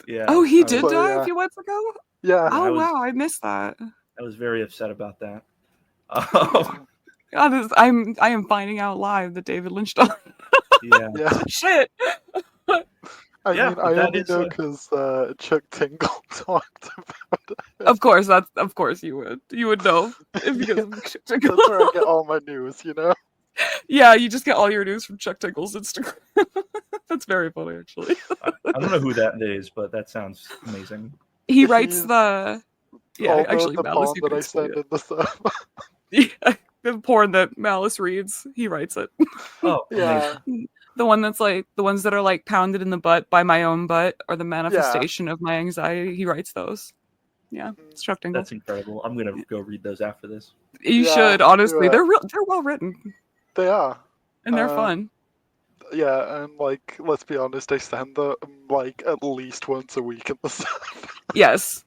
Yeah. Oh, he did die a few months ago? Yeah. Oh, wow, I missed that. I was very upset about that. God, I am finding out live that David Lynch died. Yeah. Shit. I mean, I only know because Chuck Tingle talked about it. Of course you would. You would know if because of Chuck Tingle. That's where I get all my news, you know? Yeah, you just get all your news from Chuck Tingle's Instagram. That's very funny, actually. I don't know who that is, but that sounds amazing. He writes the... Yeah, actually, the Malice, porn that I send in the sub. Yeah, the porn that Malice reads, he writes it. Oh, yeah. The one that's like, the ones that are like pounded in the butt by my own butt, or the manifestation of my anxiety, he writes those. Yeah, it's Chuck Tingle. That's incredible. I'm going to go read those after this. You should, honestly. They're well written. They are. And they're fun. Yeah, and like, let's be honest, I send them like at least once a week in the sub. Yes.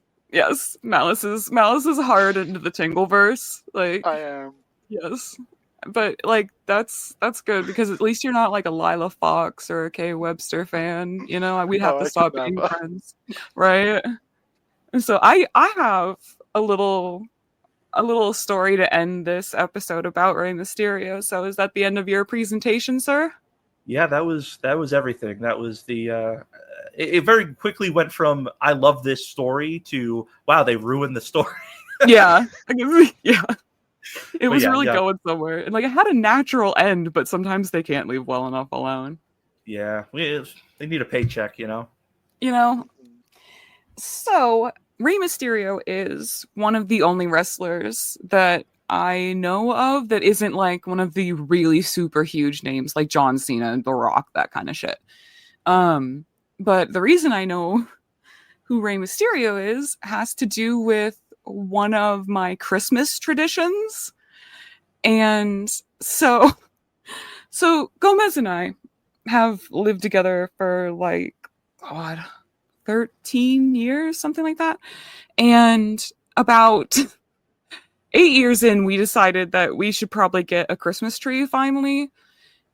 Malice is hard into the Tingleverse. Like I am. Yes. But like that's good because at least you're not like a Lila Fox or a Kay Webster fan. You know, we'd have to stop being friends. Right? And so I have a little story to end this episode about Rey Mysterio. So is that the end of your presentation, sir? Yeah, that was everything. That was the it very quickly went from I love this story to wow, they ruined the story. Yeah. Yeah. It was really going somewhere. And like it had a natural end, but sometimes they can't leave well enough alone. Yeah. They need a paycheck, you know. You know. So, Rey Mysterio is one of the only wrestlers that I know of that isn't like one of the really super huge names like John Cena and The Rock, that kind of shit. But the reason I know who Rey Mysterio is has to do with one of my Christmas traditions. And so Gomez and I have lived together for like, God, 13 years, something like that. And about 8 years in, we decided that we should probably get a Christmas tree finally.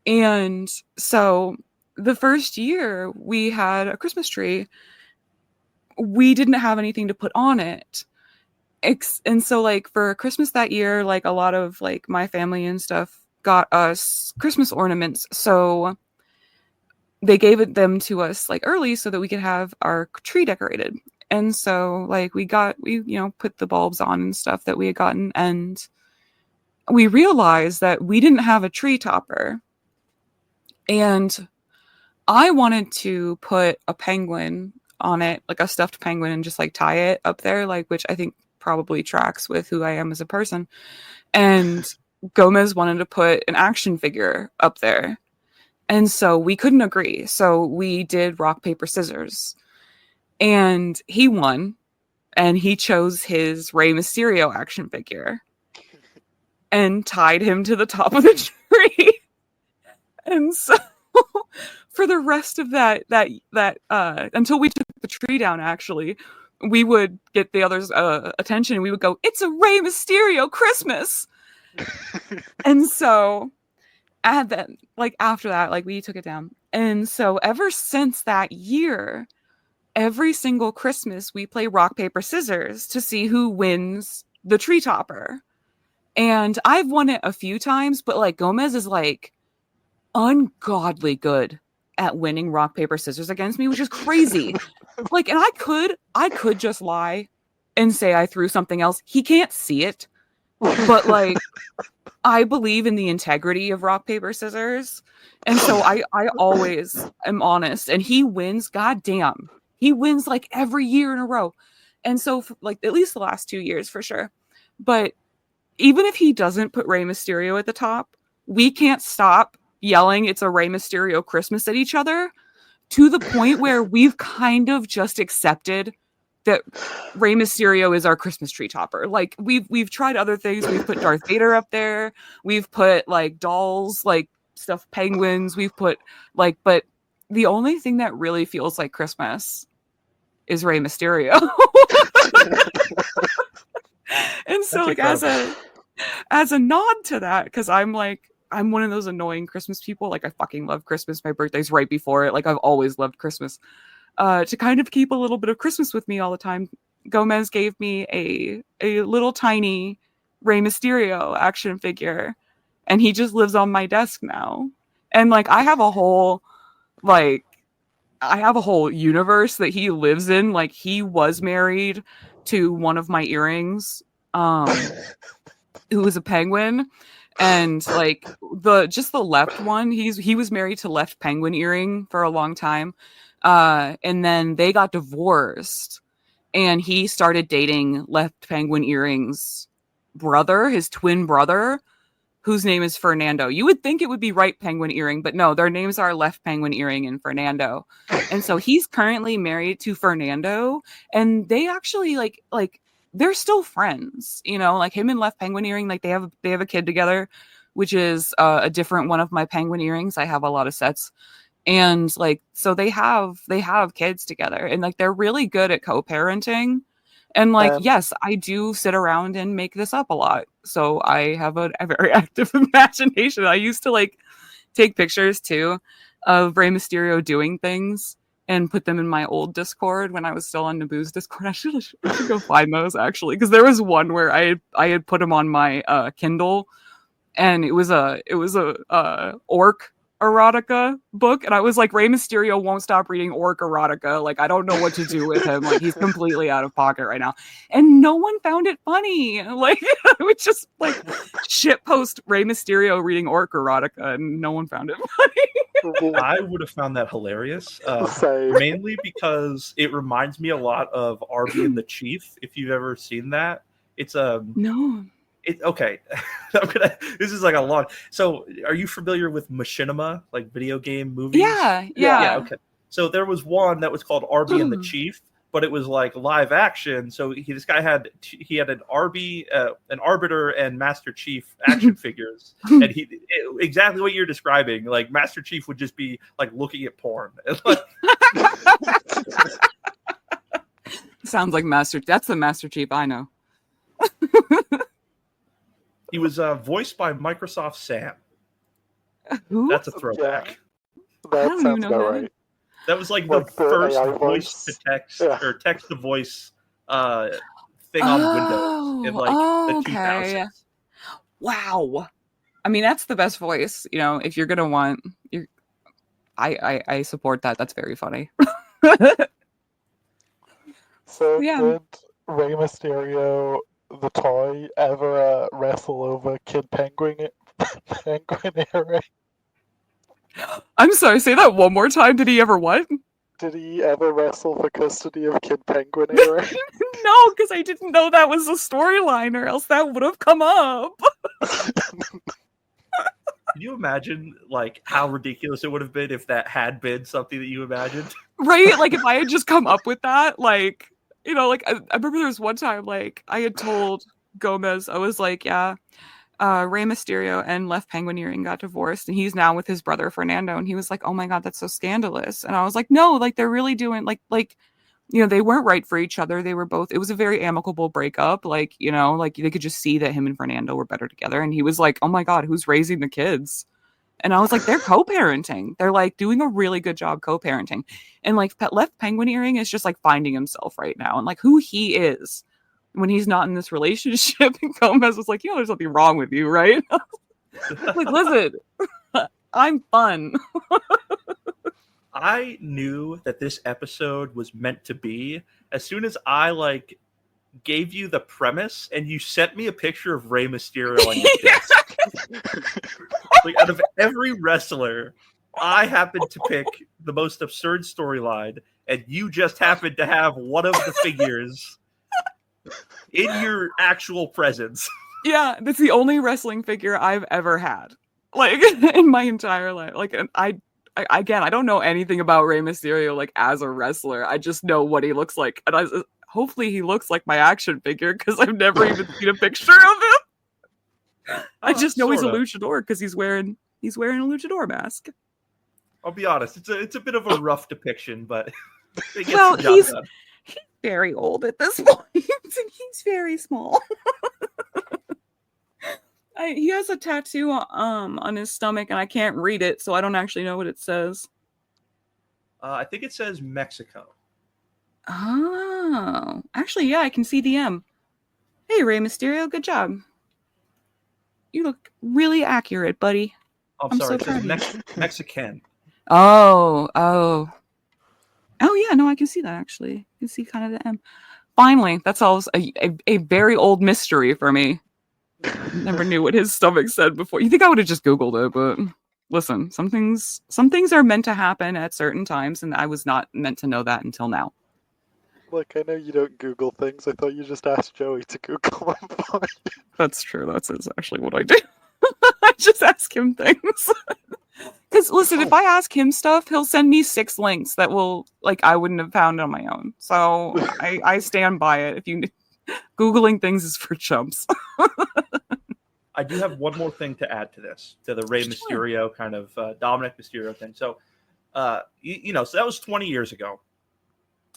And so the first year we had a Christmas tree, we didn't have anything to put on it. And so like for Christmas that year, like a lot of like my family and stuff got us Christmas ornaments. So they gave them to us like early so that we could have our tree decorated. And so like we put the bulbs on and stuff that we had gotten, and we realized that we didn't have a tree topper. And I wanted to put a penguin on it, like a stuffed penguin, and just like tie it up there, like, which I think probably tracks with who I am as a person. And Gomez wanted to put an action figure up there. And so we couldn't agree. So we did rock, paper, scissors. And he won. And he chose his Rey Mysterio action figure and tied him to the top of the tree. And so for the rest of that until we took the tree down, actually, we would get the others' attention, and we would go, "It's a Rey Mysterio Christmas!" And so after that, we took it down. And so ever since that year, every single Christmas, we play rock, paper, scissors to see who wins the tree topper. And I've won it a few times, but like Gomez is like ungodly good at winning rock, paper, scissors against me, which is crazy. Like, and I could just lie and say I threw something else. He can't see it. but like I believe in the integrity of rock, paper, scissors. And so I always am honest. And he wins, goddamn. He wins like every year in a row. And so like at least the last 2 years for sure. But even if he doesn't put Rey Mysterio at the top, we can't stop yelling it's a Rey Mysterio Christmas at each other to the point where we've kind of just accepted that Rey Mysterio is our Christmas tree topper. Like we've tried other things. We've put Darth Vader up there. We've put like dolls, like stuffed penguins. We've put like, but the only thing that really feels like Christmas is Rey Mysterio. And so like as a nod to that, because I'm one of those annoying Christmas people. Like I fucking love Christmas. My birthday's right before it. Like I've always loved Christmas. To kind of keep a little bit of Christmas with me all the time, Gomez gave me a little tiny Rey Mysterio action figure, and he just lives on my desk now. And like I have a whole universe that he lives in. Like he was married to one of my earrings, who was a penguin. And like the left one, he was married to Left Penguin Earring for a long time. And then they got divorced and he started dating Left Penguin Earring's brother, his twin brother, whose name is Fernando. You would think it would be Right Penguin Earring, but no, their names are Left Penguin Earring and Fernando. And so he's currently married to Fernando, and they actually like they're still friends, you know, like him and Left Penguin Earring, like they have a kid together, which is a different one of my penguin earrings. I have a lot of sets. And like so they have kids together, and like they're really good at co-parenting. And like yes, I do sit around and make this up a lot, so I have a very active imagination. I used to like take pictures too of Rey Mysterio doing things and put them in my old Discord when I was still on Naboo's Discord. I should go find those actually, because there was one where I had put them on my Kindle, and it was a orc erotica book, and I was like, Rey Mysterio won't stop reading orc erotica. Like I don't know what to do with him. Like he's completely out of pocket right now, and no one found it funny. Like I would just like shit post Rey Mysterio reading orc erotica, and no one found it funny. I would have found that hilarious, mainly because it reminds me a lot of Arby and the Chief. If you've ever seen that, it's no. Okay. This is like a lot. So, are you familiar with machinima, like video game movies? Yeah. Okay. So there was one that was called Arby and the Chief, but it was like live action. So this guy had an Arby, an Arbiter, and Master Chief action figures, and exactly what you're describing. Like Master Chief would just be like looking at porn. Sounds like That's the Master Chief I know. He was voiced by Microsoft Sam. Who? That's a throwback. Yeah, that sounds about right. That was like the first voice to text or text to voice thing on Windows in like the 2000s. Wow. I mean, that's the best voice. You know, if you're gonna want, I support that. That's very funny. So did Rey Mysterio, the toy, ever wrestle over Kid Penguin Earring? I'm sorry, say that one more time. Did he ever what? Did he ever wrestle for custody of Kid Penguin Earring? No, because I didn't know that was a storyline, or else that would have come up. Can you imagine like how ridiculous it would have been if that had been something that you imagined? Right? Like if I had just come up with that, like, you know, like I remember there was one time, like I had told Gomez, I was like, yeah, Rey Mysterio and Left Penguin Earring got divorced, and he's now with his brother Fernando, and he was like, oh my god, that's so scandalous. And I was like, no, like they're really doing like you know, they weren't right for each other. They were both, it was a very amicable breakup. Like, you know, like they could just see that him and Fernando were better together. And he was like, oh my god, who's raising the kids? And I was like, they're co-parenting. They're like doing a really good job co-parenting. And like Left Penguin Earring is just like finding himself right now, and like who he is when he's not in this relationship. And Gomez was like, you know, there's something wrong with you, right? Like, listen, I'm fun. I knew that this episode was meant to be as soon as I like gave you the premise, and you sent me a picture of Rey Mysterio on your desk. Like, out of every wrestler, I happened to pick the most absurd storyline, and you just happened to have one of the figures in your actual presence. Yeah, that's the only wrestling figure I've ever had, like, in my entire life. Like, and I don't know anything about Rey Mysterio, like, as a wrestler. I just know what he looks like, and hopefully he looks like my action figure, because I've never even seen a picture of him. I just know he's a luchador because he's wearing a luchador mask. I'll be honest, it's a bit of a rough depiction, but it gets well, the job he's done. very old at this point, and he's very small. He has a tattoo on his stomach, and I can't read it, so I don't actually know what it says. I think it says Mexico. Oh, actually, yeah, I can see the M. Hey, Rey Mysterio, good job. You look really accurate, buddy. I'm sorry, it says Mexican. Oh, yeah, no, I can see that, actually. I can see kind of the M. Finally, that solves a very old mystery for me. Never knew what his stomach said before. You think I would have just Googled it, but listen, some things are meant to happen at certain times, and I was not meant to know that until now. Look, I know you don't Google things. I thought you just asked Joey to Google them for you. That's true. That's actually what I do. I just ask him things. Because listen, if I ask him stuff, he'll send me 6 links that will, like, I wouldn't have found on my own. So I stand by it. If you Googling things is for chumps. I do have one more thing to add to this, to the Rey Mysterio kind of Dominic Mysterio thing. So, so that was 20 years ago.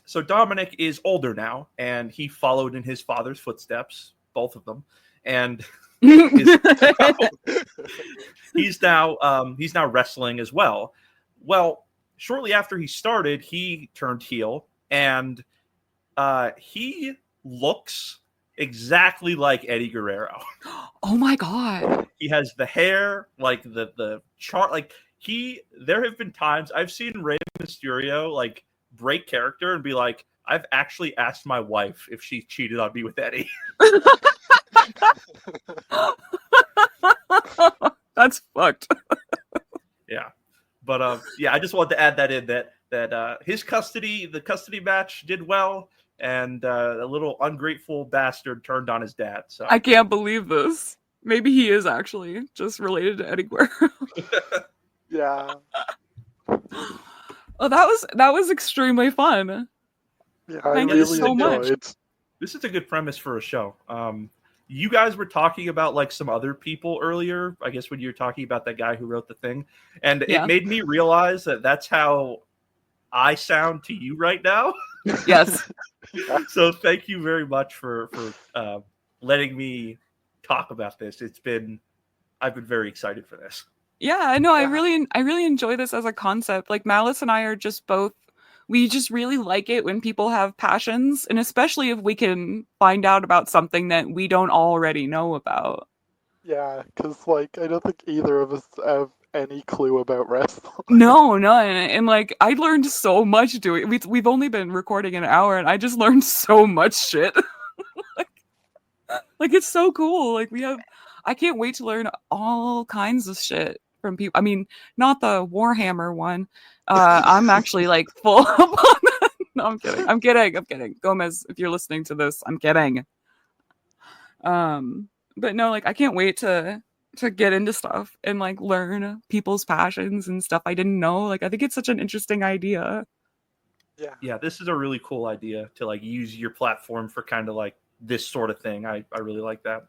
So Dominic is older now, and he followed in his father's footsteps, both of them, and he's now wrestling as well. Well, shortly after he started, he turned heel, and he looks exactly like Eddie Guerrero. Oh my god. He has the hair, like the chart, like there have been times I've seen Rey Mysterio like break character and be like, I've actually asked my wife if she cheated on me with Eddie. That's fucked. Yeah. But I just wanted to add that in, that the custody match did well. And a little ungrateful bastard turned on his dad. So I can't believe this. Maybe he is actually just related to Eddie Guerrero. Yeah. Oh, that was extremely fun. Yeah, I really enjoyed. This is a good premise for a show. You guys were talking about like some other people earlier, I guess when you were talking about that guy who wrote the thing, and it made me realize that that's how I sound to you right now. Yes. So thank you very much for letting me talk about this. I've been very excited for this. Yeah, I know. I really enjoy this as a concept. Like, Malice and I are just both, we just really like it when people have passions, and especially if we can find out about something that we don't already know about. Yeah, because like I don't think either of us have any clue about wrestling. No, none. And like, I learned so much doing. We've only been recording an hour, and I just learned so much shit. like it's so cool. Like I can't wait to learn all kinds of shit from people. I mean, not the Warhammer one. I'm actually like full up on that. No, I'm kidding. Gomez, if you're listening to this, I'm kidding. But no, like I can't wait to get into stuff and like learn people's passions and stuff I didn't know. Like I think it's such an interesting idea. Yeah, this is a really cool idea to like use your platform for kind of like this sort of thing. I really like that.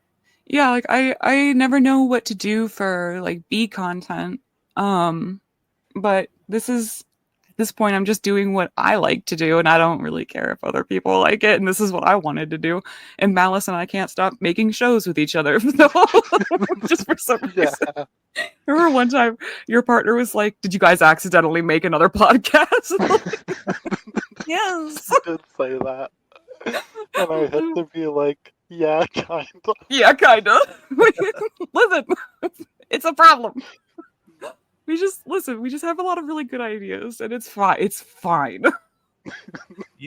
Yeah, like I never know what to do for like B content. But at this point I'm just doing what I like to do, and I don't really care if other people like it, and this is what I wanted to do. And Malice and I can't stop making shows with each other. Just for some reason. Yeah. Remember one time your partner was like, "Did you guys accidentally make another podcast?" Yes. I did say that. And I had to be like, yeah, kind of. Yeah, kind of. Listen, it's a problem. We just have a lot of really good ideas, and it's fine. It's fine.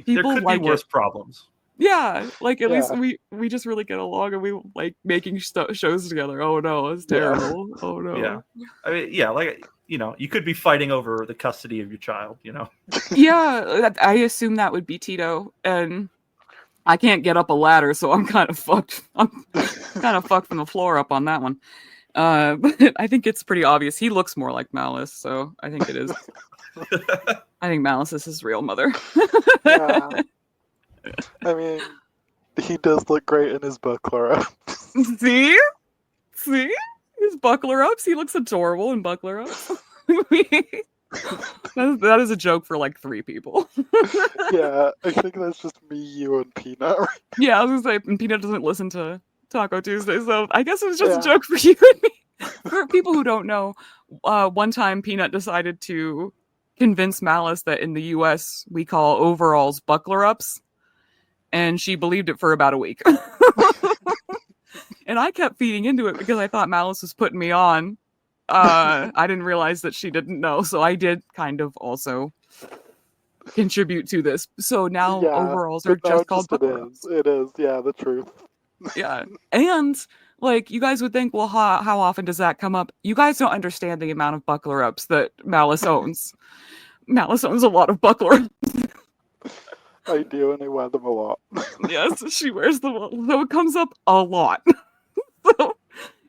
There could be worse problems. Yeah, like at least we just really get along, and we like making shows together. Oh no, it's terrible. Yeah. Oh no. Yeah, I mean, yeah, like you could be fighting over the custody of your child. Yeah, I assume that would be Tito, and I can't get up a ladder, so I'm kind of fucked. I'm kind of fucked from the floor up on that one. But I think it's pretty obvious. He looks more like Malice, so I think it is. I think Malice is his real mother. Yeah. I mean, he does look great in his buckler ups. See? His buckler ups. He looks adorable in buckler ups. That is a joke for like 3 people. Yeah, I think that's just me, you, and Peanut. Right? Yeah, I was gonna say, and Peanut doesn't listen to Taco Tuesday, so I guess it was just a joke for you and me. For people who don't know, one time Peanut decided to convince Malice that in the US we call overalls buckler ups, and she believed it for about a week. And I kept feeding into it because I thought Malice was putting me on. I didn't realize that she didn't know, so I did kind of also contribute to this. So now overalls are just called buckler ups. It is, yeah, the truth. Yeah. And like you guys would think, well, how often does that come up? You guys don't understand the amount of buckler ups that Malice owns. Malice owns a lot of buckler ups. I do, and I wear them a lot. Yes, she wears them, so it comes up a lot. So,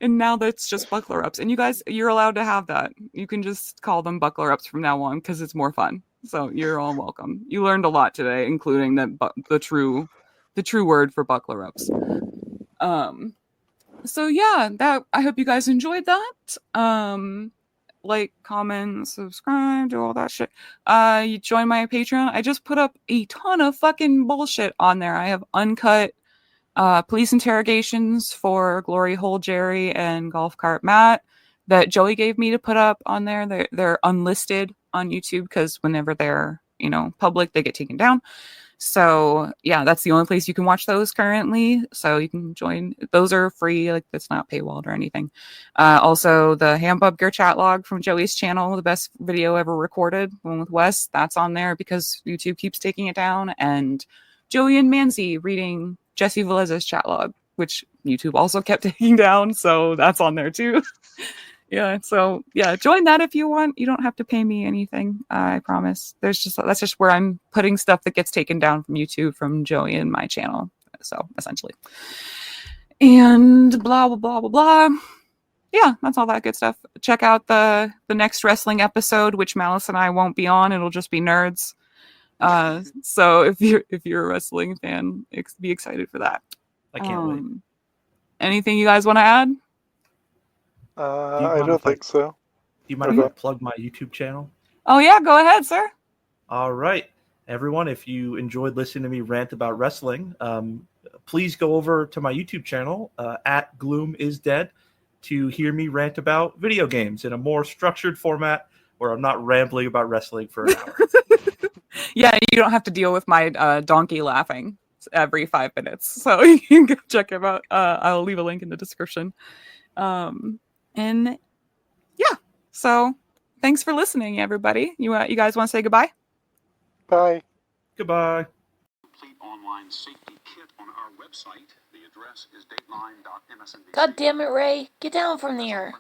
and now that's just buckler ups. And you guys, you're allowed to have that. You can just call them buckler ups from now on because it's more fun. So you're all welcome. You learned a lot today, including the true word for buckler ups. So yeah, that I hope you guys enjoyed that. Like, comment, subscribe, do all that shit. You join my Patreon. I just put up a ton of fucking bullshit on there. I have uncut police interrogations for Glory Hole Jerry and Golf Cart Matt that Joey gave me to put up on there. They're unlisted on YouTube because whenever they're public, they get taken down. So yeah, that's the only place you can watch those currently. So you can join. Those are free. Like, that's not paywalled or anything. Also, the Hamburger chat log from Joey's channel, the best video ever recorded, one with Wes, that's on there because YouTube keeps taking it down. And Joey and Manzi reading Jesse Velez's chat log, which YouTube also kept taking down. So that's on there too. Yeah, so yeah, join that if you want. You don't have to pay me anything, I promise. That's just where I'm putting stuff that gets taken down from YouTube from Joey and my channel. So essentially, and blah blah blah blah blah. Yeah, that's all that good stuff. Check out the next wrestling episode, which Malice and I won't be on. It'll just be nerds. So if you're a wrestling fan, be excited for that. I can't wait. Anything you guys want to add? I don't think so. Do you mind if I plug my YouTube channel? Oh yeah, go ahead, sir. All right, everyone. If you enjoyed listening to me rant about wrestling, please go over to my YouTube channel at Gloom is Dead to hear me rant about video games in a more structured format where I'm not rambling about wrestling for an hour. Yeah, you don't have to deal with my donkey laughing every 5 minutes. So you can go check him out. I'll leave a link in the description. And yeah, so thanks for listening, everybody. You guys want to say goodbye? Bye. Goodbye. Complete online safety kit on our website. The address is dateline.msnbc. God damn it, Ray. Get down from there.